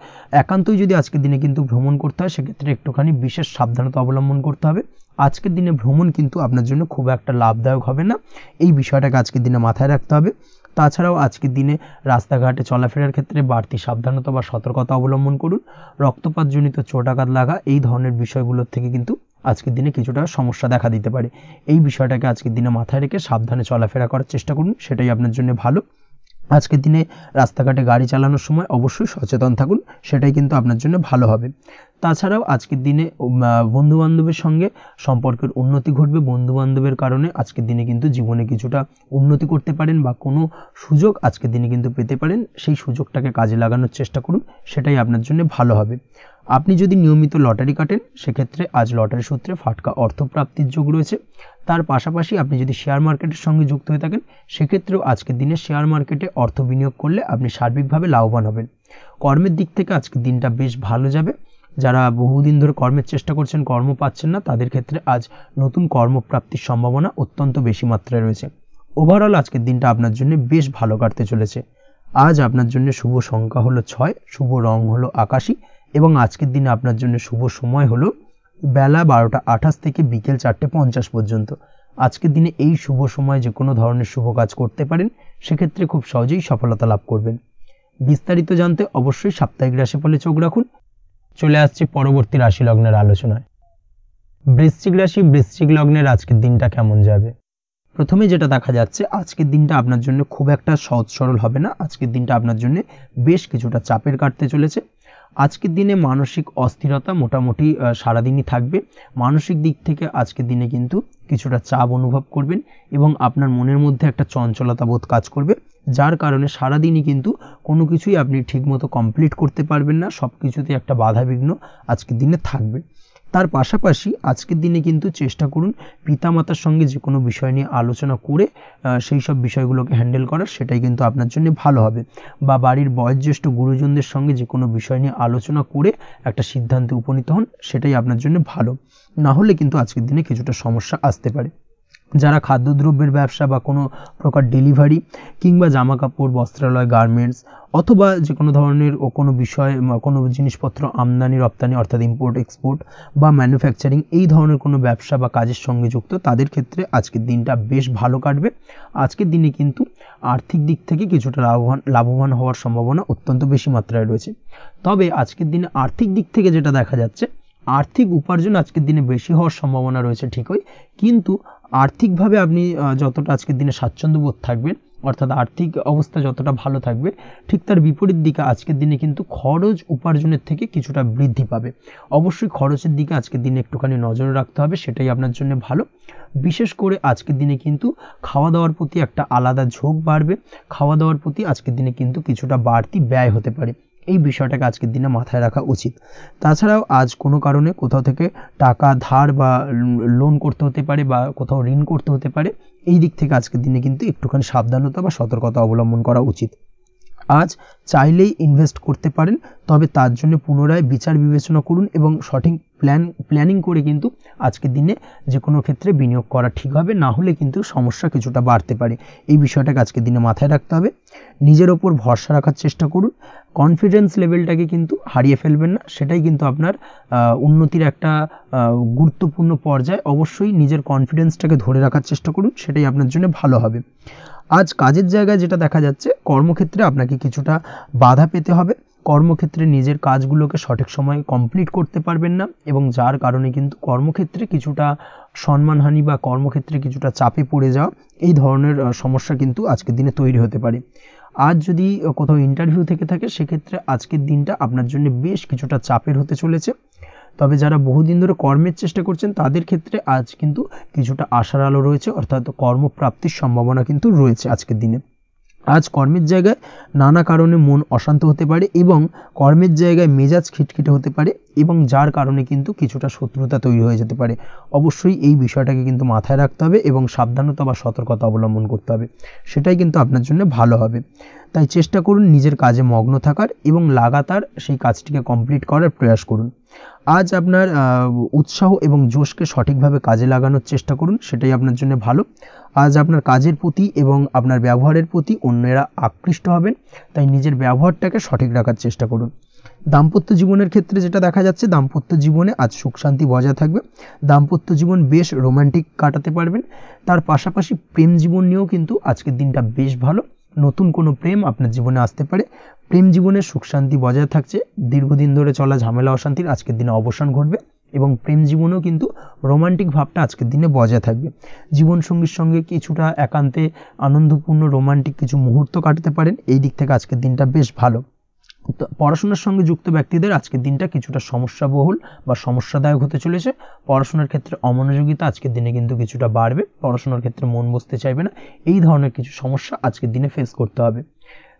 একান্তই যদি আজকের দিনে কিন্তু ভ্রমণ করতে হয় সেক্ষেত্রে একটুখানি বিশেষ সাবধানতা অবলম্বন করতে হবে। আজকের দিনে ভ্রমণ কিন্তু আপনার জন্য খুব একটা লাভদায়ক হবে না, এই বিষয়টাকে আজকের দিনে মাথায় রাখতে হবে। তাছাড়াও আজকের দিনে রাস্তাঘাটে চলাফেরার ক্ষেত্রে বাড়তি সাবধানতা বা সতর্কতা অবলম্বন করুন। রক্তপাতজনিত চোটাঘাত লাগা এই ধরনের বিষয়গুলোর থেকে কিন্তু আজকের দিনে কিছুটা সমস্যা দেখা দিতে পারে। এই বিষয়টাকে আজকের দিনে মাথায় রেখে সাবধানে চলাফেরা করার চেষ্টা করুন, সেটাই আপনার জন্য ভালো। আজকের দিনে রাস্তাঘাটে গাড়ি চালানোর সময় অবশ্যই সচেতন থাকুন, সেটাই কিন্তু আপনার জন্য ভালো হবে। তাছাড়াও আজকের দিনে বন্ধুবান্ধবের সঙ্গে সম্পর্কের উন্নতি ঘটবে। বন্ধুবান্ধবের কারণে আজকের দিনে কিন্তু জীবনে কিছুটা উন্নতি করতে পারেন বা কোনো সুযোগ আজকের দিনে কিন্তু পেতে পারেন, সেই সুযোগটাকে কাজে লাগানোর চেষ্টা করুন, সেটাই আপনার জন্য ভালো হবে। আপনি যদি নিয়মিত লটারি কাটেন সেক্ষেত্রে আজ লটারি সূত্রে ফাটকা অর্থপ্রাপ্তির যোগ রয়েছে। তার পাশাপাশি আপনি যদি শেয়ার মার্কেটের সঙ্গে যুক্ত হয়ে থাকেন সেক্ষেত্রেও আজকের দিনে শেয়ার মার্কেটে অর্থ বিনিয়োগ করলে আপনি সার্বিকভাবে লাভবান হবেন। কর্মের দিক থেকে আজকের দিনটা বেশ ভালো যাবে। যারা বহুদিন ধরে কর্মের চেষ্টা করছেন, কর্ম পাচ্ছেন না, তাদের ক্ষেত্রে আজ নতুন কর্মপ্রাপ্তির সম্ভাবনা অত্যন্ত বেশি মাত্রায় রয়েছে। ওভারঅল আজকের দিনটা আপনার জন্য বেশ ভালো কাটতে চলেছে। আজ আপনার জন্য শুভ সংখ্যা হলো 6, শুভ রং হলো আকাশী এবং আজকের দিনে আপনার জন্য শুভ সময় হলো বেলা 12:28 থেকে বিকেল 4:50 পর্যন্ত। আজকের দিনে এই শুভ সময় যে কোনো ধরনের শুভ কাজ করতে পারেন, সেক্ষেত্রে খুব সহজেই সফলতা লাভ করবেন। বিস্তারিত জানতে অবশ্যই সাপ্তাহিক রাশিফলে চোখ রাখুন। চলে আসছে পরবর্তী রাশি লগ্নের আলোচনায়। বৃশ্চিক রাশি, বৃশ্চিক লগ্নের আজকের দিনটা কেমন যাবে? প্রথমে যেটা দেখা যাচ্ছে, আজকের দিনটা আপনার জন্য খুব একটা সহজ সরল হবে না। আজকের দিনটা আপনার জন্য বেশ কিছুটা চাপের কাটতে চলেছে। আজকের দিনে মানসিক অস্থিরতা মোটামুটি সারাদিনই থাকবে। মানসিক দিক থেকে আজকের দিনে কিন্তু কিছুটা চাপ অনুভব করবেন এবং আপনার মনের মধ্যে একটা চঞ্চলতা বোধ কাজ করবে, যার কারণে সারাদিনই কিন্তু কোনো কিছুই আপনি ঠিকমতো কমপ্লিট করতে পারবেন না। সব কিছুতে একটা বাধা বিঘ্ন আজকের দিনে থাকবে। তার পাশাপাশি আজকের দিনে কিন্তু চেষ্টা করুন পিতামাতার সঙ্গে যে কোনো বিষয় নিয়ে আলোচনা করে সেই সব বিষয়গুলোকে হ্যান্ডেল করার, সেটাই কিন্তু আপনার জন্য ভালো হবে। বা বাড়ির বয়োজ্যেষ্ঠ গুরুজনদের সঙ্গে যে কোনো বিষয় নিয়ে আলোচনা করে একটা সিদ্ধান্তে উপনীত হন, সেটাই আপনার জন্য ভালো। না হলে কিন্তু আজকের দিনে কিছুটা সমস্যা আসতে পারে। যারা খাদ্যদ্রব্যের ব্যবসা বা কোনো প্রকার ডেলিভারি কিংবা জামা কাপড়, বস্ত্রালয়, গার্মেন্টস অথবা যে কোনো ধরনের কোনো বিষয় কোনো জিনিসপত্র আমদানি রপ্তানি অর্থাৎ ইম্পোর্ট এক্সপোর্ট বা ম্যানুফ্যাকচারিং এই ধরনের কোনো ব্যবসা বা কাজের সঙ্গে যুক্ত, তাদের ক্ষেত্রে আজকের দিনটা বেশ ভালো কাটবে। আজকের দিনে কিন্তু আর্থিক দিক থেকে কিছুটা লাভবান হওয়ার সম্ভাবনা অত্যন্ত বেশি মাত্রায় রয়েছে। তবে আজকের দিনে আর্থিক দিক থেকে যেটা দেখা যাচ্ছে, আর্থিক উপার্জন আজকের দিনে বেশি হওয়ার সম্ভাবনা রয়েছে ঠিকই, কিন্তু আর্থিকভাবে আপনি যতটা আজকের দিনে স্বাচ্ছন্দ্য বোধ থাকবেন, অর্থাৎ আর্থিক অবস্থা যতটা ভালো থাকবে, ঠিক তার বিপরীত দিকে আজকের দিনে কিন্তু খরচ উপার্জনের থেকে কিছুটা বৃদ্ধি পাবে। অবশ্যই খরচের দিকে আজকের দিনে একটুখানি নজর রাখতে হবে, সেটাই আপনার জন্য ভালো। বিশেষ করে আজকের দিনে কিন্তু খাওয়া দাওয়ার প্রতি একটা আলাদা ঝোঁক বাড়বে। খাওয়া দাওয়ার প্রতি আজকের দিনে কিন্তু কিছুটা বাড়তি ব্যয় হতে পারে, এই বিষয়টাকে আজকের দিনে মাথায় রাখা উচিত। তাছাড়াও আজ কোনো কারণে কোথাও থেকে টাকা ধার বা লোন করতে হতে পারে বা কোথাও ঋণ করতে হতে পারে, এই দিক থেকে আজকের দিনে কিন্তু একটুখানি সাবধানতা বা সতর্কতা অবলম্বন করা উচিত। আজ চাইলেই ইনভেস্ট করতে পারেন, তবে তার জন্য পুনরায় বিচার বিবেচনা করুন এবং সঠিক প্ল্যানিং করে কিন্তু আজকের দিনে যে কোনো ক্ষেত্রে বিনিয়োগ করা ঠিক হবে, না হলে কিন্তু সমস্যা কিছুটা বাড়তে পারে। এই বিষয়টাকে আজকের দিনে মাথায় রাখতে হবে। নিজের ওপর ভরসা রাখার চেষ্টা করুন, কনফিডেন্স লেভেলটাকে কিন্তু হারিয়ে ফেলবেন না, সেটাই কিন্তু আপনার উন্নতির একটা গুরুত্বপূর্ণ পর্যায়। অবশ্যই নিজের কনফিডেন্সটাকে ধরে রাখার চেষ্টা করুন, সেটাই আপনার জন্য ভালো হবে। আজ কাজের জায়গায় যেটা দেখা যাচ্ছে, কর্মক্ষেত্রে আপনাকে কিছুটা বাধা পেতে হবে, কর্মক্ষেত্রে নিজের কাজগুলোকে সঠিক সময়ে কমপ্লিট করতে পারবেন না এবং যার কারণে কিন্তু কর্মক্ষেত্রে কিছুটা সম্মানহানি বা কর্মক্ষেত্রে কিছুটা চাপে পড়ে যাওয়া, এই ধরনের সমস্যা কিন্তু আজকের দিনে তৈরি হতে পারে। আজ যদি কোথাও ইন্টারভিউ থেকে থাকে, সেক্ষেত্রে আজকের দিনটা আপনার জন্য বেশ কিছুটা চাপের হতে চলেছে। তবে যারা বহুদিন ধরে কর্মের চেষ্টা করছেন, তাদের ক্ষেত্রে আজ কিন্তু কিছুটা আশার আলো রয়েছে, অর্থাৎ কর্মপ্রাপ্তির সম্ভাবনা কিন্তু রয়েছে আজকের দিনে। আজ কর্মের জায়গায় নানা কারণে মন অশান্ত হতে পারে এবং কর্মের জায়গায় মেজাজ খিটখিটে হতে পারে এবং যার কারণে কিন্তু কিছুটা শত্রুতা তৈরি হয়ে যেতে পারে। অবশ্যই এই বিষয়টাকে কিন্তু মাথায় রাখতে হবে এবং সাবধানতা বা সতর্কতা অবলম্বন করতে হবে, সেটাই কিন্তু আপনার জন্য ভালো হবে। তাই চেষ্টা করুন নিজের কাজে মগ্ন থাকার এবং লাগাতার সেই কাজটিকে কমপ্লিট করার প্রয়াস করুন। আজ আপনার উৎসাহ এবং জোশকে সঠিকভাবে কাজে লাগানোর চেষ্টা করুন, সেটাই আপনার জন্য ভালো। আজ আপনার কাজের প্রতি এবং আপনার ব্যবহারের প্রতি অন্যেরা আকৃষ্ট হবেন, তাই নিজের ব্যবহারটাকে সঠিক রাখার চেষ্টা করুন। দাম্পত্য জীবনের ক্ষেত্রে যেটা দেখা যাচ্ছে, দাম্পত্য জীবনে আজ সুখ শান্তি বজায় থাকবে, দাম্পত্য জীবন বেশ রোমান্টিক কাটাতে পারবেন। তার পাশাপাশি প্রেম জীবন নিয়েও কিন্তু আজকের দিনটা বেশ ভালো, নতুন কোনো প্রেম আপনার জীবনে আসতে পারে, প্রেম জীবনে সুখ শান্তি বজায় থাকছে, দীর্ঘদিন ধরে চলা ঝামেলা অশান্তির আজকের দিনে অবসান ঘটবে এবং প্রেম জীবনেও কিন্তু রোমান্টিক ভাবটা আজকের দিনে বজায় থাকবে। জীবনসঙ্গীর সঙ্গে কিছুটা একান্তে আনন্দপূর্ণ রোমান্টিক কিছু মুহূর্ত কাটাতে পারেন, এই দিক থেকে আজকের দিনটা বেশ ভালো। তো পড়াশোনার সঙ্গে যুক্ত ব্যক্তিদের আজকের দিনটা কিছুটা সমস্যাবহুল বা সমস্যাদায়ক হতে চলেছে। পড়াশোনার ক্ষেত্রে অমনোযোগিতা আজকের দিনে কিন্তু কিছুটা বাড়বে, পড়াশোনার ক্ষেত্রে মন বসতে চাইবে না, এই ধরনের কিছু সমস্যা আজকের দিনে ফেস করতে হবে।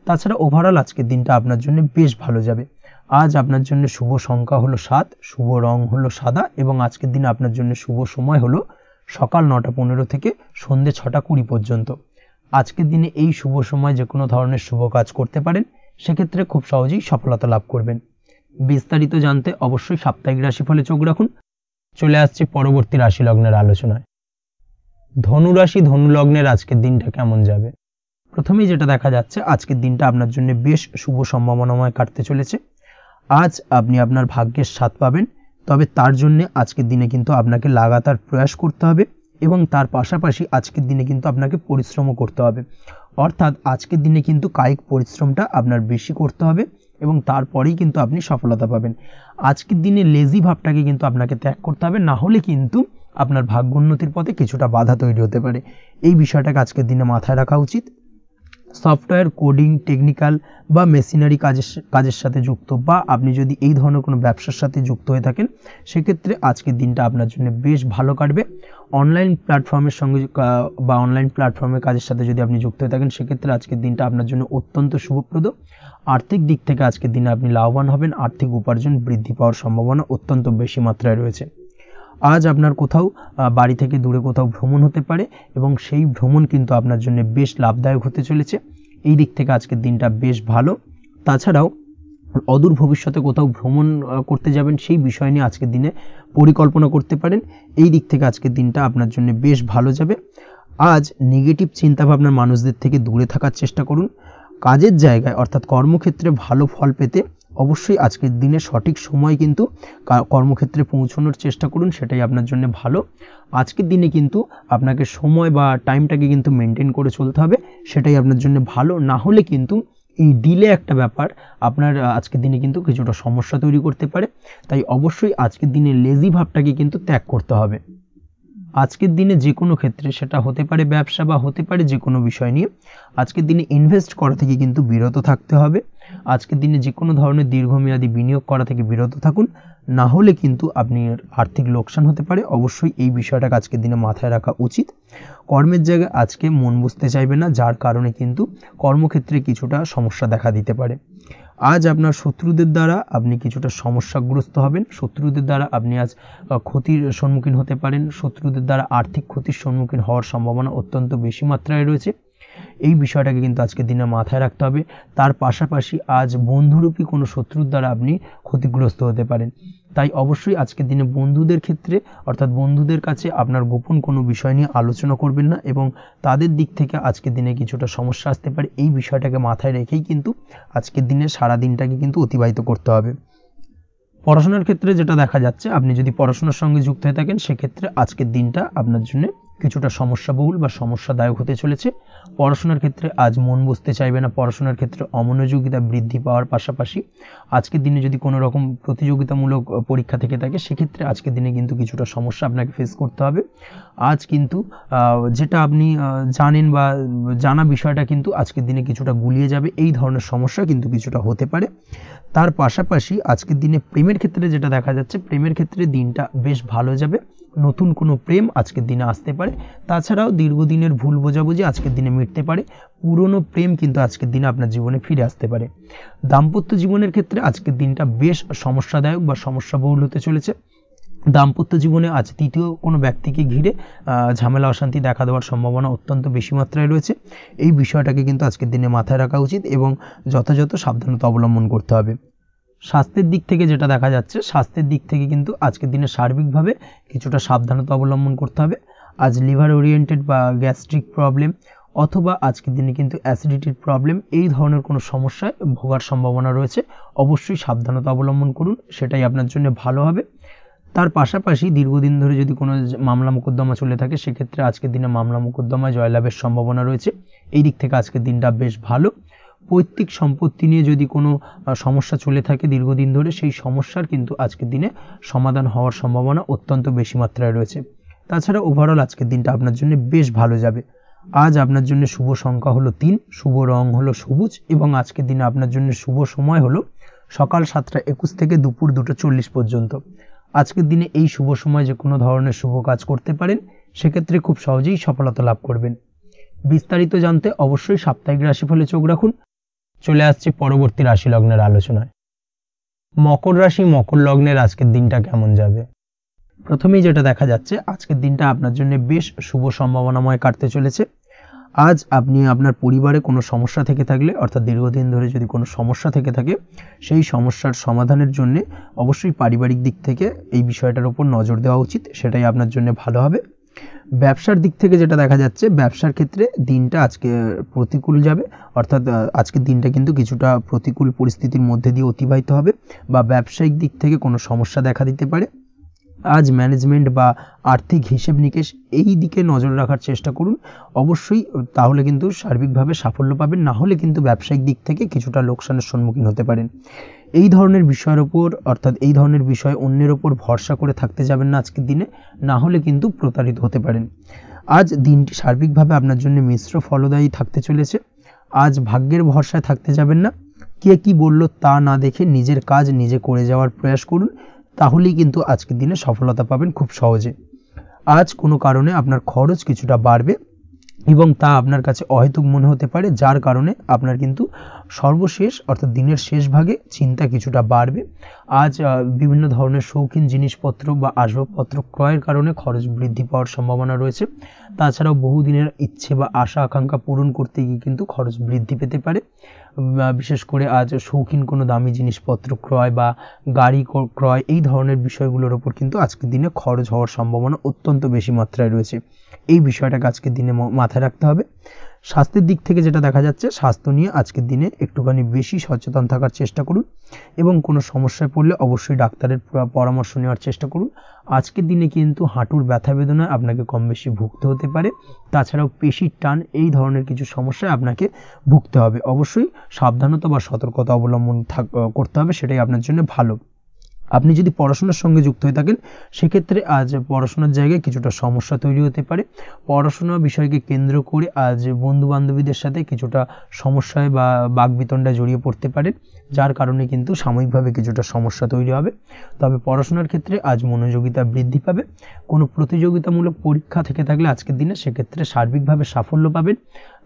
তাছাড়া ওভারঅল আজকের দিনটা আপনার জন্য বেশ ভালো যাবে। আজ আপনার জন্য শুভ সংখ্যা হলো 7, শুভ রং হলো সাদা এবং আজকের দিনে আপনার জন্য শুভ সময় হলো সকাল 9:15 থেকে সন্ধ্যে 6:20 পর্যন্ত। আজকের দিনে এই শুভ সময় যে কোনো ধরনের শুভ কাজ করতে পারেন, সেক্ষেত্রে খুব সহজেই সফলতা লাভ করবেন। বিস্তারিত জানতে অবশ্যই সাপ্তাহিক রাশিফলে চোখ রাখুন। চলে আসছে পরবর্তী রাশি লগ্নের আলোচনায়। ধনু রাশি, ধনু লগ্নের আজকের দিনটা কেমন যাবে? প্রথমেই যেটা দেখা যাচ্ছে, আজকের দিনটা আপনার জন্য বেশ শুভ সম্ভাবনাময় কাটতে চলেছে। আজ আপনি আপনার ভাগ্যের স্বাদ পাবেন, তবে তার জন্য আজকের দিনে কিন্তু আপনাকে লাগাতার প্রয়াস করতে হবে এবং তার পাশাপাশি আজকের দিনে কিন্তু আপনাকে পরিশ্রমও করতে হবে। অর্থাৎ আজকের দিনে কিন্তু কায়িক পরিশ্রমটা আপনার বেশি করতে হবে এবং তারপরেই কিন্তু আপনি সফলতা পাবেন। আজকের দিনে লেজি ভাবটাকে কিন্তু আপনাকে ত্যাগ করতে হবে, না হলে কিন্তু আপনার ভাগ্যোন্নতির পথে কিছুটা বাধা তৈরি হতে পারে। এই বিষয়টাকে আজকের দিনে মাথায় রাখা উচিত। সফটওয়্যার কোডিং, টেকনিক্যাল বা মেশিনারি কাজের সাথে যুক্ত বা আপনি যদি এই ধরনের কোনো ব্যবসার সাথে যুক্ত হয়ে থাকেন, সেক্ষেত্রে আজকের দিনটা আপনার জন্য বেশ ভালো কাটবে। অনলাইন প্ল্যাটফর্মের সঙ্গে বা অনলাইন প্ল্যাটফর্মের কাজের সাথে যদি আপনি যুক্ত হয়ে থাকেন, সেক্ষেত্রে আজকের দিনটা আপনার জন্য অত্যন্ত শুভপ্রদ। আর্থিক দিক থেকে আজকের দিনে আপনি লাভবান হবেন, আর্থিক উপার্জন বৃদ্ধি পাওয়ার সম্ভাবনা অত্যন্ত বেশি মাত্রায় রয়েছে। আজ আপনার কোথাও বাড়ি থেকে দূরে কোথাও ভ্রমণ হতে পারে এবং সেই ভ্রমণ কিন্তু আপনার জন্য বেশ লাভদায়ক হতে চলেছে। এই দিক থেকে আজকের দিনটা বেশ ভালো। তাছাড়াও অদূর ভবিষ্যতে কোথাও ভ্রমণ করতে যাবেন, সেই বিষয় নিয়ে আজকের দিনে পরিকল্পনা করতে পারেন। এই দিক থেকে আজকের দিনটা আপনার জন্য বেশ ভালো যাবে। আজ নেগেটিভ চিন্তাভাবনার মানুষদের থেকে দূরে থাকার চেষ্টা করুন। কাজের জায়গায় অর্থাৎ কর্মক্ষেত্রে ভালো ফল পেতে অবশ্যই আজকের দিনে সঠিক সময় কিন্তু কর্মক্ষেত্রে পৌঁছানোর চেষ্টা করুন, সেটাই আপনার জন্য ভালো। আজকের দিনে কিন্তু আপনাকে সময় বা টাইমটাকে কিন্তু মেনটেন করে চলতে হবে, সেটাই আপনার জন্য ভালো। না হলে কিন্তু এই ডিলে একটা ব্যাপার আপনার আজকের দিনে কিন্তু কিছুটা সমস্যা তৈরি করতে পারে। তাই অবশ্যই আজকের দিনে লেজি ভাবটাকে কিন্তু ত্যাগ করতে হবে। আজকের দিনে যে কোনো ক্ষেত্রে, সেটা হতে পারে ব্যবসা বা হতে পারে যে কোনো বিষয় নিয়ে, আজকের দিনে ইনভেস্ট করা থেকে কিন্তু বিরত থাকতে হবে। আজকের দিনে যে কোনো ধরনের দীর্ঘমেয়াদী বিনিয়োগ করা থেকে বিরত থাকুন, না হলে কিন্তু আপনি আর্থিক লোকসান হতে পারে। অবশ্যই এই বিষয়টাকে আজকের দিনে মাথায় রাখা উচিত। কর্মের জায়গায় আজকে মন বসতে চাইবে না, যার কারণে কিন্তু কর্মক্ষেত্রে কিছুটা সমস্যা দেখা দিতে পারে। আজ আপনার শত্রুদের দ্বারা আপনি কিছুটা সমস্যাগ্রস্ত হবেন, শত্রুদের দ্বারা আপনি আজ ক্ষতির সম্মুখীন হতে পারেন, শত্রুদের দ্বারা আর্থিক ক্ষতির সম্মুখীন হওয়ার সম্ভাবনা অত্যন্ত বেশি মাত্রায় রয়েছে। এই বিষয়টাকে কিন্তু আজকের দিনে মাথায় রাখতে হবে। তার পাশাপাশি আজ বন্ধুরূপী কোনো শত্রুর দ্বারা আপনি ক্ষতিগ্রস্ত হতে পারেন। তাই অবশ্যই আজকের দিনে বন্ধুদের ক্ষেত্রে অর্থাৎ বন্ধুদের কাছে আপনার গোপন কোনো বিষয় নিয়ে আলোচনা করবেন না, এবং তাদের দিক থেকে আজকের দিনে কিছুটা সমস্যা আসতে পারে। এই বিষয়টাকে মাথায় রেখেই কিন্তু আজকের দিনে সারা দিনটাকে কিন্তু অতিবাহিত করতে হবে। পড়াশোনার ক্ষেত্রে যেটা দেখা যাচ্ছে, আপনি যদি পড়াশোনার সঙ্গে যুক্ত হয়ে থাকেন সেক্ষেত্রে আজকের দিনটা আপনার জন্য কিছুটা সমস্যাবহুল বা সমস্যাদায়ক হতে চলেছে। পড়াশোনার ক্ষেত্রে আজ মন বসতে চাইবে না, পড়াশোনার ক্ষেত্রে অমনোযোগিতা বৃদ্ধি পাওয়ার পাশাপাশি আজকের দিনে যদি কোনো রকম প্রতিযোগিতামূলক পরীক্ষা থেকে থাকে সেক্ষেত্রে আজকের দিনে কিন্তু কিছুটা সমস্যা আপনাকে ফেস করতে হবে। আজ কিন্তু যেটা আপনি জানেন বা জানা বিষয়টা কিন্তু আজকের দিনে কিছুটা গুলিয়ে যাবে, এই ধরনের সমস্যা কিন্তু কিছুটা হতে পারে। তার পাশাপাশি আজকের দিনে প্রেমের ক্ষেত্রে যেটা দেখা যাচ্ছে, প্রেমের ক্ষেত্রে দিনটা বেশ ভালো যাবে, নতুন কোনো প্রেম আজকের দিনে আসতে পারে। তাছাড়াও দীর্ঘদিনের ভুল বোঝাবুঝি আজকের দিনে মিটতে পারে, পুরনো প্রেম কিন্তু আজকের দিনে আপনার জীবনে ফিরে আসতে পারে। দাম্পত্য জীবনের ক্ষেত্রে আজকের দিনটা বেশ সমস্যাদায়ক বা সমস্যাবহুল হতে চলেছে। দাম্পত্য জীবনে আজ তৃতীয় কোনো ব্যক্তিকে ঘিরে ঝামেলা অশান্তি দেখা দেওয়ার সম্ভাবনা অত্যন্ত বেশি মাত্রায় রয়েছে। এই বিষয়টাকে কিন্তু আজকের দিনে মাথায় রাখা উচিত এবং যথাযথ সাবধানতা অবলম্বন করতে হবে। স্বাস্থ্যের দিক থেকে যেটা দেখা যাচ্ছে, স্বাস্থ্যের দিক থেকে কিন্তু আজকের দিনে সার্বিকভাবে কিছুটা সাবধানতা অবলম্বন করতে হবে। আজ লিভার ওরিয়েন্টেড বা গ্যাস্ট্রিক প্রবলেম অথবা আজকের দিনে কিন্তু অ্যাসিডিটির প্রবলেম, এই ধরনের কোনো সমস্যায় ভোগার সম্ভাবনা রয়েছে। অবশ্যই সাবধানতা অবলম্বন করুন, সেটাই আপনার জন্য ভালো হবে। তার পাশাপাশি দীর্ঘদিন ধরে যদি কোনো মামলা মোকদ্দমা চলে থাকে সেক্ষেত্রে আজকের দিনে মামলা মোকদ্দমায় জয়লাভের সম্ভাবনা রয়েছে। এই দিক থেকে আজকের দিনটা বেশ ভালো। পৈতৃক সম্পত্তি নিয়ে যদি কোনো সমস্যা চলে থাকে দীর্ঘদিন ধরে, সেই সমস্যার কিন্তু আজকের দিনে সমাধান হওয়ার সম্ভাবনা অত্যন্ত বেশি মাত্রায় রয়েছে। তাছাড়া ওভারঅল আজকের দিনটা আপনার জন্য বেশ ভালো যাবে। আজ আপনার জন্য শুভ সংখ্যা হলো 3, শুভ রং হলো সবুজ, এবং আজকের দিনে আপনার জন্য শুভ সময় হলো সকাল 7:21 থেকে দুপুর 2:40 পর্যন্ত। আজকের দিনে এই শুভ সময় যে কোনো ধরনের শুভ কাজ করতে পারেন, সেক্ষেত্রে খুব সহজেই সফলতা লাভ করবেন। বিস্তারিত জানতে অবশ্যই সাপ্তাহিক রাশিফলে চোখ রাখুন। চলে আসছে পরবর্তী রাশি লগ্নের আলোচনায়। মকর রাশি মকর লগ্নের আজকের দিনটা কেমন যাবে? প্রথমেই যেটা দেখা যাচ্ছে, আজকের দিনটা আপনার জন্য বেশ শুভ সম্ভাবনাময় কাটতে চলেছে। আজ আপনি আপনার পরিবারে কোনো সমস্যা থেকে থাকলে অর্থাৎ দীর্ঘদিন ধরে যদি কোনো সমস্যা থেকে থাকে, সেই সমস্যার সমাধানের জন্য অবশ্যই পারিবারিক দিক থেকে এই বিষয়টার উপর নজর দেওয়া উচিত, সেটাই আপনার জন্য ভালো হবে। ব্যবসার দিক থেকে যেটা দেখা যাচ্ছে, ব্যবসার ক্ষেত্রে দিনটা আজকে প্রতিকূল যাবে, অর্থাৎ আজকের দিনটা কিন্তু কিছুটা প্রতিকূল পরিস্থিতির মধ্যে দিয়ে অতিবাহিত হবে বা ব্যবসায়িক দিক থেকে কোনো সমস্যা দেখা দিতে পারে। আজ ম্যানেজমেন্ট বা আর্থিক হিসেব নিকেশ এই দিকে নজর রাখার চেষ্টা করুন অবশ্যই, তাহলে কিন্তু সার্বিকভাবে সাফল্য পাবেন। না হলে কিন্তু ব্যবসায়িক দিক থেকে কিছুটা লোকসানের সম্মুখীন হতে পারেন। এই ধরনের বিষয়ের ওপর অর্থাৎ এই ধরনের বিষয় অন্যের ওপর ভরসা করে থাকতে যাবেন না আজকের দিনে, না হলে কিন্তু প্রতারিত হতে পারেন। আজ দিনটি সার্বিকভাবে আপনার জন্য মিশ্র ফলদায়ী থাকতে চলেছে। আজ ভাগ্যের ভরসায় থাকতে যাবেন না, কে কি বলল তা না দেখে নিজের কাজ নিজে করে যাওয়ার প্রয়াস করুন, তাহলেই কিন্তু আজকের দিনে সফলতা পাবেন খুব সহজে। আজ কোনো কারণে আপনার খরচ কিছুটা বাড়বে এবং তা আপনার কাছে অহেতুক মনে হতে পারে, যার কারণে আপনার কিন্তু সর্বশেষ অর্থাৎ দিনের শেষ ভাগে চিন্তা কিছুটা বাড়বে। আজ বিভিন্ন ধরনের শৌখিন জিনিসপত্র বা আসবাবপত্র ক্রয়ের কারণে খরচ বৃদ্ধি পাওয়ার সম্ভাবনা রয়েছে। তাছাড়াও বহুদিনের ইচ্ছে বা আশা আকাঙ্ক্ষা পূরণ করতে গিয়ে কিন্তু খরচ বৃদ্ধি পেতে পারে। বিশেষ করে আজ শৌখিন কোনো দামি জিনিসপত্র ক্রয় বা গাড়ি ক্রয় এই ধরনের বিষয়গুলোর ওপর কিন্তু আজকের দিনে খরচ হওয়ার সম্ভাবনা অত্যন্ত বেশি মাত্রায় রয়েছে। এই বিষয়টাকে আজকের দিনে মাথায় রাখতে হবে। স্বাস্থ্যের দিক থেকে যেটা দেখা যাচ্ছে, স্বাস্থ্য নিয়ে আজকের দিনে একটুখানি বেশি সচেতন থাকার চেষ্টা করুন এবং কোনো সমস্যায় পড়লে অবশ্যই ডাক্তারের পরামর্শ নেওয়ার চেষ্টা করুন। আজকের দিনে কিন্তু হাঁটুর ব্যথা বেদনায় আপনাকে কম বেশি ভুগতে হতে পারে। তাছাড়াও পেশির টান এই ধরনের কিছু সমস্যায় আপনাকে ভুগতে হবে। অবশ্যই সাবধানতা বা সতর্কতা অবলম্বন করতে হবে, সেটাই আপনার জন্য ভালো। আপনি যদি পড়াশোনার সঙ্গে যুক্ত হয়ে থাকেন সেক্ষেত্রে আজ পড়াশোনার জায়গায় কিছুটা সমস্যা তৈরি হতে পারে। পড়াশোনা বিষয়কে কেন্দ্র করে আজ বন্ধু বান্ধবীদের সাথে কিছুটা সমস্যায় বা বাকবিতণ্ডায় জড়িয়ে পড়তে পারেন, যার কারণে কিন্তু সাময়িকভাবে কিছুটা সমস্যা তৈরি হবে। তবে পড়াশোনার ক্ষেত্রে আজ মনোযোগিতা বৃদ্ধি পাবে। কোনো প্রতিযোগিতামূলক পরীক্ষা থেকে থাকলে আজকের দিনে সেক্ষেত্রে সার্বিকভাবে সাফল্য পাবেন।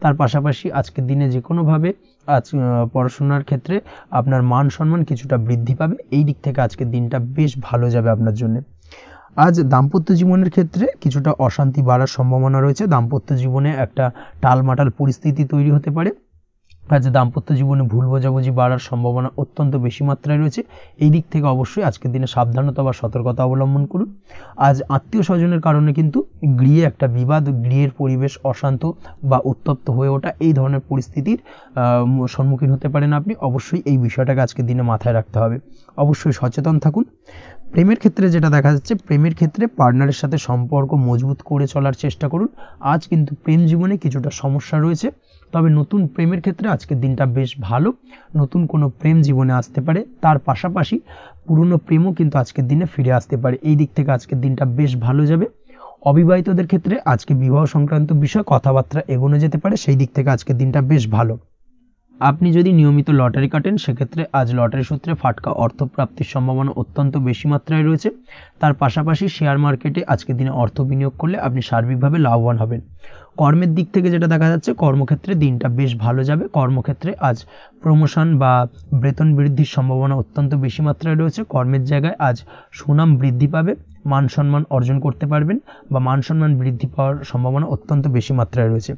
তার পাশাপাশি আজকের দিনে যে কোনোভাবে আজ পড়াশোনার ক্ষেত্রে আপনার মান সম্মান কিছুটা বৃদ্ধি পাবে। এই দিক থেকে আজকের দিনটা বেশ ভালো যাবে আপনার জন্য। আজ দাম্পত্য জীবনের ক্ষেত্রে কিছুটা অশান্তি বাড়ার সম্ভাবনা রয়েছে। দাম্পত্য জীবনে একটা টালমাটাল পরিস্থিতি তৈরি হতে পারে। আজ দাম্পত্য জীবনে ভুল বোঝাবুঝি বাড়ার সম্ভাবনা অত্যন্ত বেশি মাত্রায় রয়েছে। এই দিক থেকে অবশ্যই আজকের দিনে সাবধানতা বা সতর্কতা অবলম্বন করুন। আজ আত্মীয় স্বজনের কারণে কিন্তু গৃহে একটা বিবাদ, গৃহের পরিবেশ অশান্ত বা উত্তপ্ত হয়ে ওঠা, এই ধরনের পরিস্থিতির সম্মুখীন হতে পারেন আপনি। অবশ্যই এই বিষয়টাকে আজকের দিনে মাথায় রাখতে হবে। অবশ্যই সচেতন থাকুন। প্রেমের ক্ষেত্রে যেটা দেখা যাচ্ছে, প্রেমের ক্ষেত্রে পার্টনারের সাথে সম্পর্ক মজবুত করে চলার চেষ্টা করুন। আজ কিন্তু প্রেম জীবনে কিছুটা সমস্যা রয়েছে, তবে নতুন প্রেমের ক্ষেত্রে আজকের দিনটা বেশ ভালো। নতুন কোনো প্রেম জীবনে আসতে পারে, তার পাশাপাশি পুরনো প্রেমও কিন্তু আজকের দিনে ফিরে আসতে পারে। এই দিক থেকে আজকের দিনটা বেশ ভালো যাবে। অবিবাহিতদের ক্ষেত্রে আজকে বিবাহ সংক্রান্ত বিষয় কথাবার্তা এগোনো যেতে পারে, সেই দিক থেকে আজকের দিনটা বেশ ভালো। আপনি যদি নিয়মিত লটারি কাটেন, সেক্ষেত্রে আজ লটারি সূত্রে ফাটকা অর্থপ্রাপ্তির সম্ভাবনা অত্যন্ত বেশি মাত্রায় রয়েছে। তার পাশাপাশি শেয়ার মার্কেটে আজকের দিনে অর্থ বিনিয়োগ করলে আপনি সার্বিকভাবে লাভবান হবেন। কর্মের দিক থেকে যেটা দেখা যাচ্ছে, কর্মক্ষেত্রে দিনটা বেশ ভালো যাবে। কর্মক্ষেত্রে আজ প্রমোশন বা বেতন বৃদ্ধির সম্ভাবনা অত্যন্ত বেশি মাত্রায় রয়েছে। কর্মের জায়গায় আজ সুনাম বৃদ্ধি পাবে, মান সম্মান অর্জন করতে পারবেন বা মান সম্মান বৃদ্ধি পাওয়ার সম্ভাবনা অত্যন্ত বেশি মাত্রায় রয়েছে।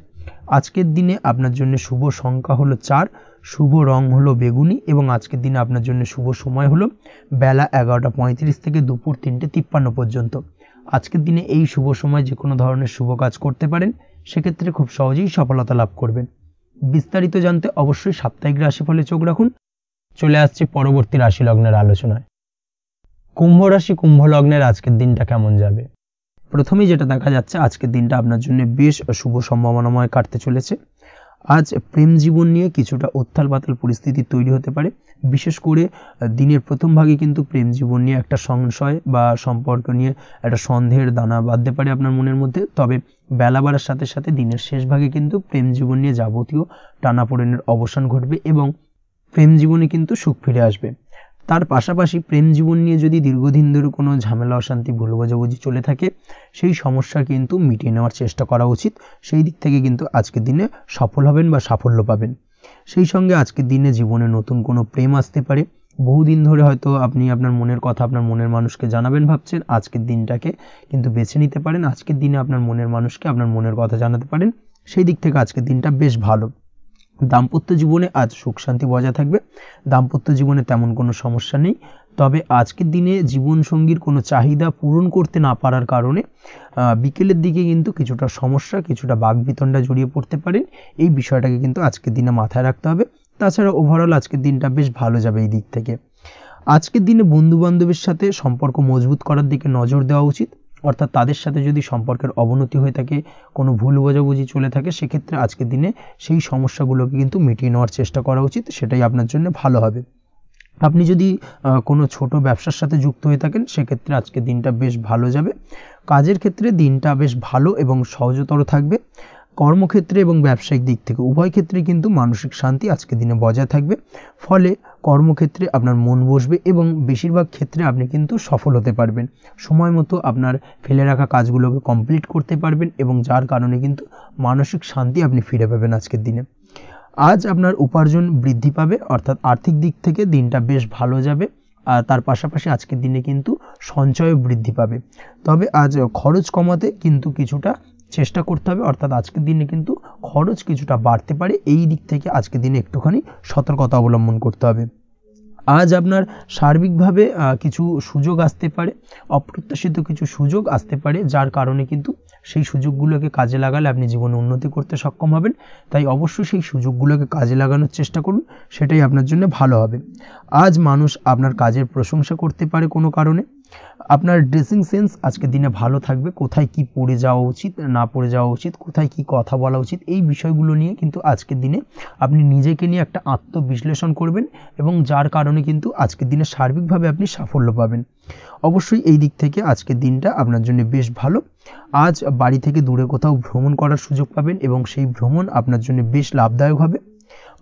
আজকের দিনে আপনার জন্য শুভ সংখ্যা হলো 4, শুভ রং হলো বেগুনি এবং আজকের দিনে আপনার জন্য শুভ সময় হলো বেলা 11:35 থেকে দুপুর 3:53 পর্যন্ত। আজকের দিনে এই শুভ সময় যে কোনো ধরনের শুভ কাজ করতে পারেন, সেক্ষেত্রে খুব সহজেই সফলতা লাভ করবেন। বিস্তারিত জানতে অবশ্যই সাপ্তাহিক রাশিফলে চোখ রাখুন। চলে আসছে পরবর্তী রাশি লগ্নের আলোচনায়। কুম্ভ রাশি, কুম্ভ লগ্নের আজকের দিনটা কেমন যাবে? প্রথমেই যেটা দেখা যাচ্ছে, আজকের দিনটা আপনার জন্য বেশ শুভ সম্ভাবনাময় কাটতে চলেছে। আজ প্রেম জীবন নিয়ে কিছুটা উত্থাল পাতাল পরিস্থিতি তৈরি হতে পারে। বিশেষ করে দিনের প্রথম ভাগে কিন্তু প্রেম জীবন নিয়ে একটা সংশয় বা সম্পর্ক নিয়ে একটা সন্দেহের দানা বাঁধতে পারে আপনার মনের মধ্যে। তবে বেলা বাড়ার সাথে সাথে দিনের শেষ ভাগে কিন্তু প্রেম জীবন নিয়ে যাবতীয় টানাপোড়েনের অবসান ঘটবে এবং প্রেম জীবনে কিন্তু সুখ ফিরে আসবে। তার পাশাপাশি প্রেম জীবন নিয়ে যদি দীর্ঘদিন ধরে কোনো ঝামেলা অশান্তি ভুল বোঝাবুঝি চলে থাকে, সেই সমস্যা কিন্তু মিটিয়ে নেওয়ার চেষ্টা করা উচিত। সেই দিক থেকে কিন্তু আজকের দিনে সফল হবেন বা সাফল্য পাবেন। সেই সঙ্গে আজকের দিনে জীবনে নতুন কোনো প্রেম আসতে পারে। বহুদিন ধরে হয়তো আপনি আপনার মনের কথা আপনার মনের মানুষকে জানাবেন ভাবছেন, আজকের দিনটাকে কিন্তু বেছে নিতে পারেন। আজকের দিনে আপনার মনের মানুষকে আপনার মনের কথা জানাতে পারেন। সেই দিক থেকে আজকের দিনটা বেশ ভালো। দাম্পত্য জীবনে আজ সুখ শান্তি বজায় থাকবে। দাম্পত্য জীবনে তেমন কোনো সমস্যা নেই। তবে আজকের দিনে জীবনসঙ্গীর কোনো চাহিদা পূরণ করতে না পারার কারণে বিকেলের দিকে কিন্তু কিছুটা সমস্যা, কিছুটা বাকবিতণ্ডা জড়িয়ে পড়তে পারেন। এই বিষয়টাকে কিন্তু আজকের দিনে মাথায় রাখতে হবে। তাছাড়া ওভারঅল আজকের দিনটা বেশ ভালো যাবে এই দিক থেকে। আজকের দিনে বন্ধু বান্ধবের সাথে সম্পর্ক মজবুত করার দিকে নজর দেওয়া উচিত। অর্থাৎ তাদের সাথে যদি সম্পর্কের অবনতি হয়ে থাকে, কোনো ভুল বোঝাবুঝি চলে থাকে, সেক্ষেত্রে আজকের দিনে সেই সমস্যাগুলোকে কিন্তু মিটিয়ে নেওয়ার চেষ্টা করা উচিত। সেটাই আপনার জন্য ভালো হবে। আপনি যদি কোনো ছোট ব্যবসার সাথে যুক্ত হয়ে থাকেন, সেক্ষেত্রে আজকের দিনটা বেশ ভালো যাবে। কাজের ক্ষেত্রে দিনটা বেশ ভালো এবং সহজতর থাকবে। কর্মক্ষেত্রে এবং ব্যবসায়িক দিক থেকে উভয় ক্ষেত্রে কিন্তু মানসিক শান্তি আজকের দিনে বজায় থাকবে। ফলে কর্মক্ষেত্রে আপনার মন বসবে এবং বেশিরভাগ ক্ষেত্রে আপনি কিন্তু সফল হতে পারবেন। সময় মতো আপনার ফেলে রাখা কাজগুলোকে কমপ্লিট করতে পারবেন এবং যার কারণে কিন্তু মানসিক শান্তি আপনি ফিরে পাবেন আজকের দিনে। আজ আপনার উপার্জন বৃদ্ধি পাবে, অর্থাৎ আর্থিক দিক থেকে দিনটা বেশ ভালো যাবে। আর তার পাশাপাশি আজকের দিনে কিন্তু সঞ্চয় বৃদ্ধি পাবে। তবে আজ খরচ কমাতে কিন্তু কিছুটা চেষ্টা করতে হবে, অর্থাৎ আজকের দিনে কিন্তু খরচ কিছুটা বাড়তে পারে। এই দিক থেকে আজকের দিনে একটুখানি সতর্কতা অবলম্বন করতে হবে। আজ আপনার সার্বিকভাবে কিছু সুযোগ আসতে পারে, অপ্রত্যাশিত কিছু সুযোগ আসতে পারে, যার কারণে কিন্তু সেই সুযোগগুলোকে কাজে লাগালে আপনি জীবনে উন্নতি করতে সক্ষম হবেন। তাই অবশ্যই সেই সুযোগগুলোকে কাজে লাগানোর চেষ্টা করুন, সেটাই আপনার জন্য ভালো হবে। আজ মানুষ আপনার কাজের প্রশংসা করতে পারে কোনো কারণে। আপনার ড্রেসিং সেন্স আজকের দিনে ভালো থাকবে। কোথায় কি পরে যাওয়া উচিত, না পরে যাওয়া উচিত, কোথায় কি কথা বলা উচিত, এই বিষয়গুলো নিয়ে কিন্তু আজকের দিনে আপনি নিজেকে নিয়ে একটা আত্মবিশ্লেষণ করবেন এবং যার কারণে কিন্তু আজকের দিনে সার্বিকভাবে আপনি সাফল্য পাবেন। অবশ্যই এই দিক থেকে আজকের দিনটা আপনার জন্য বেশ ভালো। আজ বাড়ি থেকে দূরে কোথাও ভ্রমণ করার সুযোগ পাবেন এবং সেই ভ্রমণ আপনার জন্য বেশ লাভদায়ক হবে।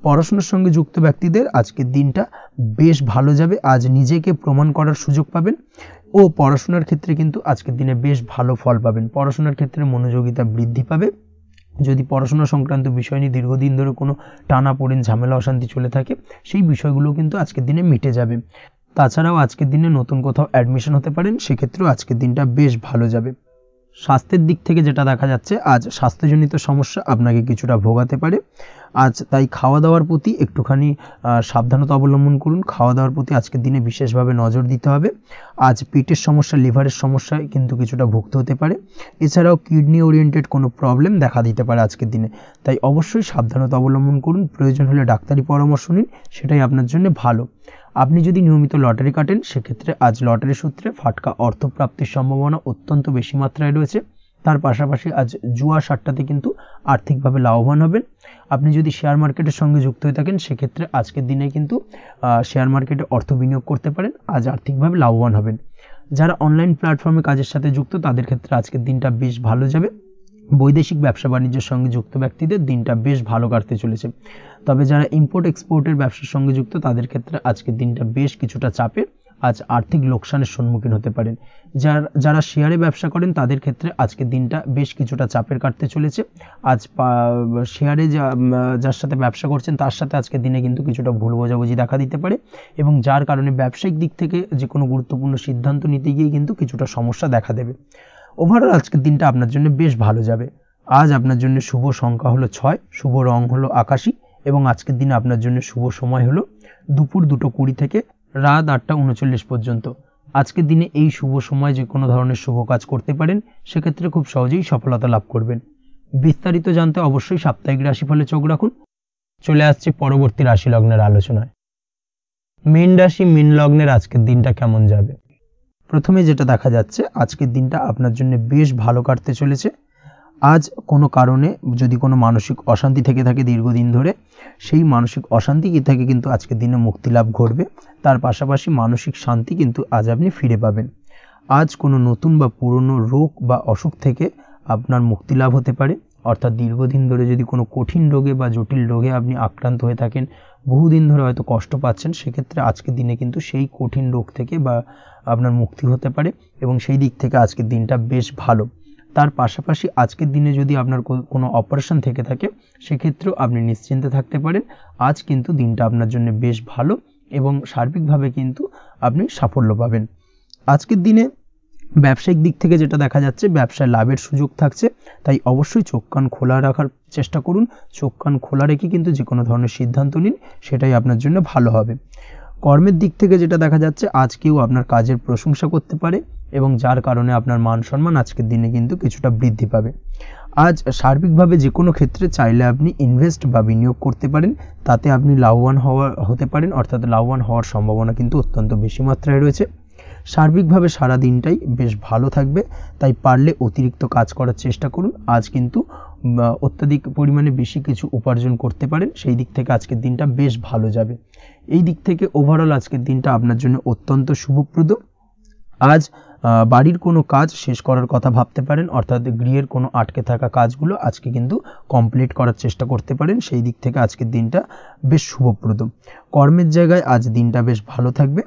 পড়াশোনার সঙ্গে যুক্ত ব্যক্তিদের আজকের দিনটা বেশ ভালো যাবে। আজ নিজেকে প্রমাণ করার সুযোগ পাবেন ও পড়াশোনার ক্ষেত্রে কিন্তু আজকের দিনে বেশ ভালো ফল পাবেন। পড়াশোনার ক্ষেত্রে মনোযোগিতা বৃদ্ধি পাবে। যদি পড়াশোনা সংক্রান্ত বিষয় নিয়ে দীর্ঘদিন ধরে কোনো টানাপোড়েন ঝামেলা অশান্তি চলে থাকে, সেই বিষয়গুলো কিন্তু আজকের দিনে মিটে যাবে। তাছাড়াও আজকের দিনে নতুন কোথাও অ্যাডমিশন হতে পারেন, সেক্ষেত্রেও আজকের দিনটা বেশ ভালো যাবে। স্বাস্থ্যের দিক থেকে যেটা দেখা যাচ্ছে, আজ স্বাস্থ্যজনিত সমস্যা আপনাকে কিছুটা ভোগাতে পারে। আজ তাই খাওয়া দাওয়ার প্রতি একটুখানি সাবধানতা অবলম্বন করুন। খাওয়া দাওয়ার প্রতি আজকের দিনে বিশেষভাবে নজর দিতে হবে। আজ পেটের সমস্যা, লিভারের সমস্যায় কিন্তু কিছুটা ভুগতে হতে পারে। এছাড়াও কিডনি ওরিয়েন্টেড কোনো প্রবলেম দেখা দিতে পারে আজকের দিনে, তাই অবশ্যই সাবধানতা অবলম্বন করুন। প্রয়োজন হলে ডাক্তারি পরামর্শ নিন, সেটাই আপনার জন্য ভালো। আপনি যদি নিয়মিত লটারি কাটেন, সেক্ষেত্রে আজ লটারি সূত্রে ফাটকা অর্থপ্রাপ্তির সম্ভাবনা অত্যন্ত বেশি মাত্রায় রয়েছে। তার পাশাপাশি আজ জুয়া সাট্টাতে কিন্তু আর্থিকভাবে লাভবান হবেন। আপনি যদি শেয়ার মার্কেটের সঙ্গে যুক্ত হয়ে থাকেন, সেক্ষেত্রে আজকের দিনে কিন্তু শেয়ার মার্কেটে অর্থ বিনিয়োগ করতে পারেন, আজ আর্থিকভাবে লাভবান হবেন। যারা অনলাইন প্ল্যাটফর্মে কাজের সাথে যুক্ত, তাদের ক্ষেত্রে আজকের দিনটা বেশ ভালো যাবে। বৈদেশিক ব্যবসা বাণিজ্যের সঙ্গে যুক্ত ব্যক্তিদের দিনটা বেশ ভালো কাটতে চলেছে। তবে যারা ইম্পোর্ট এক্সপোর্টের ব্যবসার সঙ্গে যুক্ত, তাদের ক্ষেত্রে আজকের দিনটা বেশ কিছুটা চাপের। আজ আর্থিক লোকসানের সম্মুখীন হতে পারেন। যারা শেয়ারে ব্যবসা করেন, তাদের ক্ষেত্রে আজকের দিনটা বেশ কিছুটা চাপের কাটতে চলেছে। আজ শেয়ারে যার সাথে ব্যবসা করছেন, তার সাথে আজকের দিনে কিন্তু কিছুটা ভুল বোঝাবুঝি দেখা দিতে পারে, এবং যার কারণে ব্যবসায়িক দিক থেকে যে কোনো গুরুত্বপূর্ণ সিদ্ধান্ত নিতে গিয়ে কিন্তু কিছুটা সমস্যা দেখা দেবে। ওভারঅল আজকের দিনটা আপনার জন্য বেশ ভালো যাবে। আজ আপনার জন্য শুভ সংখ্যা হলো 6, শুভ রং হলো আকাশী, এবং আজকের দিনে আপনার জন্য শুভ সময় হলো দুপুর 2:20 থেকে রাত 8:39 পর্যন্ত। আজকের দিনে এই শুভ সময় যে কোনো ধরনের শুভ কাজ করতে পারেন, সেক্ষেত্রে খুব সহজেই সফলতা লাভ করবেন। বিস্তারিত জানতে অবশ্যই সাপ্তাহিক রাশিফলে চোখ রাখুন। চলে আসছে পরবর্তী রাশি লগ্নের আলোচনায়। মীন রাশি, মীন লগ্নের আজকের দিনটা কেমন যাবে? প্রথমে যেটা দেখা যাচ্ছে, আজকের দিনটা আপনার জন্য বেশ ভালো কাটতে চলেছে। আজ কোনো কারণে যদি কোনো মানসিক অশান্তি থেকে থাকে দীর্ঘদিন ধরে, সেই মানসিক অশান্তি থেকে কিন্তু আজকের দিনে মুক্তি লাভ ঘটবে। তার পাশাপাশি মানসিক শান্তি কিন্তু আজ আপনি ফিরে পাবেন। আজ কোনো নতুন বা পুরনো রোগ বা অসুখ থেকে আপনার মুক্তি লাভ হতে পারে। অর্থাৎ দীর্ঘদিন ধরে যদি কোনো কঠিন রোগে বা জটিল রোগে আপনি আক্রান্ত হয়ে থাকেন, বহুদিন ধরে হয়তো কষ্ট পাচ্ছেন, সেক্ষেত্রে আজকের দিনে কিন্তু সেই কঠিন রোগ থেকে বা আপনার মুক্তি হতে পারে, এবং সেই দিক থেকে আজকের দিনটা বেশ ভালো। তার পাশাপাশি আজকের দিনে যদি আপনার কোনো অপারেশন থেকে থাকে, সেক্ষেত্রেও আপনি নিশ্চিন্তে থাকতে পারেন। আজ কিন্তু দিনটা আপনার জন্য বেশ ভালো, এবং সার্বিকভাবে কিন্তু আপনি সাফল্য পাবেন। আজকের দিনে ব্যবসায়িক দিক থেকে যেটা দেখা যাচ্ছে, ব্যবসায় লাভের সুযোগ থাকছে, তাই অবশ্যই চোখ কান খোলা রাখার চেষ্টা করুন। চোখ কান খোলা রেখে কিন্তু যে কোনো ধরনের সিদ্ধান্ত নিন, সেটাই আপনার জন্য ভালো হবে। কর্মের দিক থেকে যেটা দেখা যাচ্ছে, আজ কেউ আপনার কাজের প্রশংসা করতে পারে, এবং যার কারণে আপনার মান সম্মান আজকের দিনে কিন্তু কিছুটা বৃদ্ধি পাবে। আজ সার্বিকভাবে যে কোনো ক্ষেত্রে চাইলে আপনি ইনভেস্ট বা বিনিয়োগ করতে পারেন, তাতে আপনি লাভবান হতে পারেন। অর্থাৎ লাভবান হওয়ার সম্ভাবনা কিন্তু অত্যন্ত বেশি মাত্রায় রয়েছে। সার্বিকভাবে সারা দিনটাই বেশ ভালো থাকবে, তাই পারলে অতিরিক্ত কাজ করার চেষ্টা করুন। আজ কিন্তু অত্যাধিক পরিমাণে বেশি কিছু উপার্জন করতে পারেন, সেই দিক থেকে আজকের দিনটা বেশ ভালো যাবে। এই দিক থেকে ওভারঅল আজকের দিনটা আপনার জন্য অত্যন্ত শুভপ্রদ। আজ বাড়ির কোনো কাজ শেষ করার কথা ভাবতে পারেন, অর্থাৎ গৃহের কোনো আটকে থাকা কাজগুলো আজকে কিন্তু কমপ্লিট করার চেষ্টা করতে পারেন। সেই দিক থেকে আজকের দিনটা বেশ শুভপ্রদ। কর্মের জায়গায় আজ দিনটা বেশ ভালো থাকবে।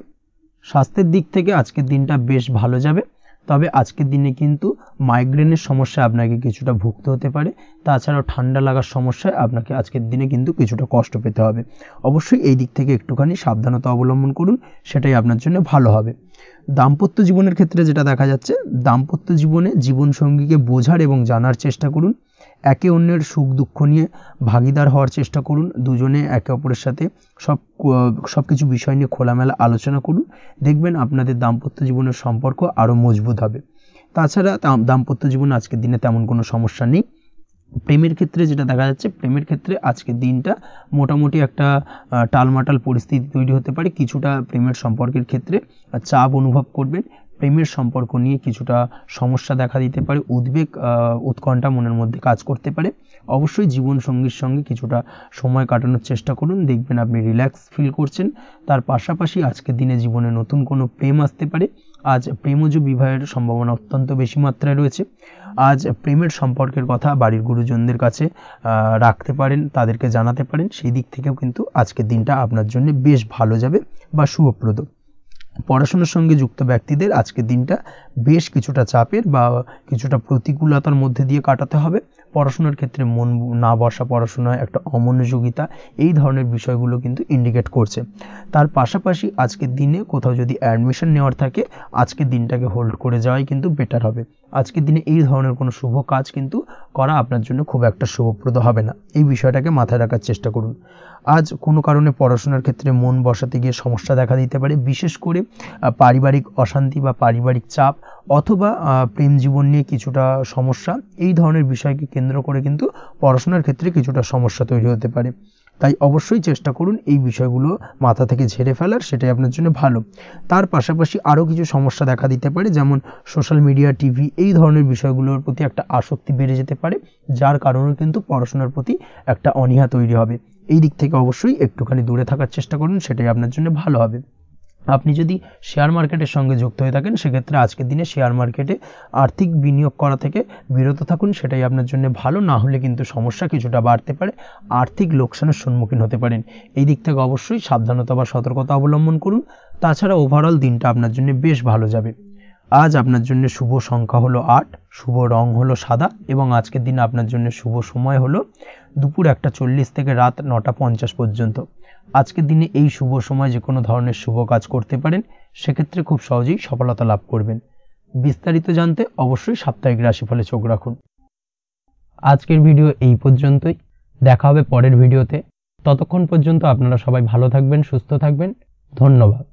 স্বাস্থ্যের দিক থেকে আজকের দিনটা বেশ ভালো যাবে, তবে আজকের দিনে কিন্তু মাইগ্রেনের সমস্যা আপনাকে কিছুটা ভুগতে হতে পারে। তাছাড়াও ঠান্ডা লাগার সমস্যায় আপনাকে আজকের দিনে কিন্তু কিছুটা কষ্ট পেতে হবে। অবশ্যই এই দিক থেকে একটুখানি সাবধানতা অবলম্বন করুন, সেটাই আপনার জন্য ভালো হবে। দাম্পত্য জীবনের ক্ষেত্রে যেটা দেখা যাচ্ছে, দাম্পত্য জীবনে জীবনসঙ্গীকে বোঝার এবং জানার চেষ্টা করুন। একে অন্যের সুখ দুঃখ নিয়ে ভাগিদার হওয়ার চেষ্টা করুন। দুজনে একে অপরের সাথে সব কিছু বিষয় নিয়ে খোলামেলা আলোচনা করুন। দেখবেন আপনাদের দাম্পত্য জীবনের সম্পর্ক আরও মজবুত হবে। তাছাড়া দাম্পত্য জীবনে আজকের দিনে তেমন কোনো সমস্যা নেই। প্রেমের ক্ষেত্রে যেটা দেখা যাচ্ছে, প্রেমের ক্ষেত্রে আজকের দিনটা মোটামুটি একটা টালমাটাল পরিস্থিতি তৈরি হতে পারে। কিছুটা প্রেমের সম্পর্কের ক্ষেত্রে চাপ অনুভব করবেন। প্রেমের সম্পর্ক নিয়ে কিছুটা সমস্যা দেখা দিতে পারে, উদ্বেগ উৎকণ্ঠা মনের মধ্যে কাজ করতে পারে। অবশ্যই জীবন সঙ্গীর সঙ্গে কিছুটা সময় কাটানোর চেষ্টা করুন, দেখবেন আপনি রিল্যাক্স ফিল করছেন। তার পাশাপাশি আজকের দিনে জীবনে নতুন কোনো প্রেম আসতে পারে। আজ প্রেমজ বিবাহের সম্ভাবনা অত্যন্ত বেশি মাত্রায় রয়েছে। আজ প্রেমের সম্পর্কের কথা বাড়ির গুরুজনদের কাছে রাখতে পারেন, তাদেরকে জানাতে পারেন। সেই দিক থেকেও কিন্তু আজকের দিনটা আপনার জন্য বেশ ভালো যাবে বা শুভপ্রদ। পড়াশোনার সঙ্গে যুক্ত ব্যক্তিদের আজকের দিনটা বেশ কিছুটা চাপের বা কিছুটা প্রতিকূলতার মধ্যে দিয়ে কাটাতে হবে। পড়াশোনার ক্ষেত্রে মন না বসা, পড়াশোনায় একটা অমনোযোগিতা, এই ধরনের বিষয়গুলো কিন্তু ইন্ডিকেট করছে। তার পাশাপাশি আজকের দিনে কোথাও যদি অ্যাডমিশন নেওয়ার থাকে, আজকের দিনটাকে হোল্ড করে যাওয়াই কিন্তু বেটার হবে। আজকের দিনে এই ধরনের কোনো শুভ কাজ কিন্তু করা আপনার জন্য খুব একটা শুভপ্রদ হবে না, এই বিষয়টাকে মাথায় রাখার চেষ্টা করুন। আজ কোনো কারণে পড়াশোনার ক্ষেত্রে মন বসাতে গিয়ে সমস্যা দেখা দিতে পারে, বিশেষ করে পারিবারিক অশান্তি বা পারিবারিক চাপ অথবা প্রেম জীবন নিয়ে কিছুটা সমস্যা, এই ধরনের বিষয়কে কেন্দ্র করে কিন্তু পড়াশোনার ক্ষেত্রে কিছুটা সমস্যা তৈরি হতে পারে। তাই অবশ্যই চেষ্টা করুন এই বিষয়গুলো মাথা থেকে ঝেড়ে ফেলার, সেটাই আপনার জন্য ভালো। তার পাশাপাশি আরও কিছু সমস্যা দেখা দিতে পারে, যেমন সোশ্যাল মিডিয়া, টিভি, এই ধরনের বিষয়গুলোর প্রতি একটা আসক্তি বেড়ে যেতে পারে, যার কারণে কিন্তু পড়াশোনার প্রতি একটা অনীহা তৈরি হবে। এই দিক থেকে অবশ্যই একটুখানি দূরে থাকার চেষ্টা করুন, সেটাই আপনার জন্য ভালো হবে। আপনি যদি শেয়ার মার্কেটের সঙ্গে যুক্ত হয়ে থাকেন, সেক্ষেত্রে আজকের দিনে শেয়ার মার্কেটে আর্থিক বিনিয়োগ করা থেকে বিরত থাকুন, সেটাই আপনার জন্য ভালো। না হলে কিন্তু সমস্যা কিছুটা বাড়তে পারে, আর্থিক লোকসানের সম্মুখীন হতে পারেন। এই দিক থেকে অবশ্যই সাবধানতা বা সতর্কতা অবলম্বন করুন। তাছাড়া ওভারঅল দিনটা আপনার জন্য বেশ ভালো যাবে। আজ আপনার জন্য শুভ সংখ্যা হলো 8, শুভ রং হলো সাদা, এবং আজকের দিনে আপনার জন্য শুভ সময় হলো দুপুর 1:40 থেকে রাত 9:50 পর্যন্ত। আজকের দিনে এই শুভ সময় যে কোনো ধরনের শুভ কাজ করতে পারেন, সেক্ষেত্রে খুব সহজেই সফলতা লাভ করবেন। বিস্তারিত জানতে অবশ্যই সাপ্তাহিক রাশিফলে চোখ রাখুন। আজকের ভিডিও এই পর্যন্তই, দেখা হবে পরের ভিডিওতে। ততক্ষণ পর্যন্ত আপনারা সবাই ভালো থাকবেন, সুস্থ থাকবেন। ধন্যবাদ।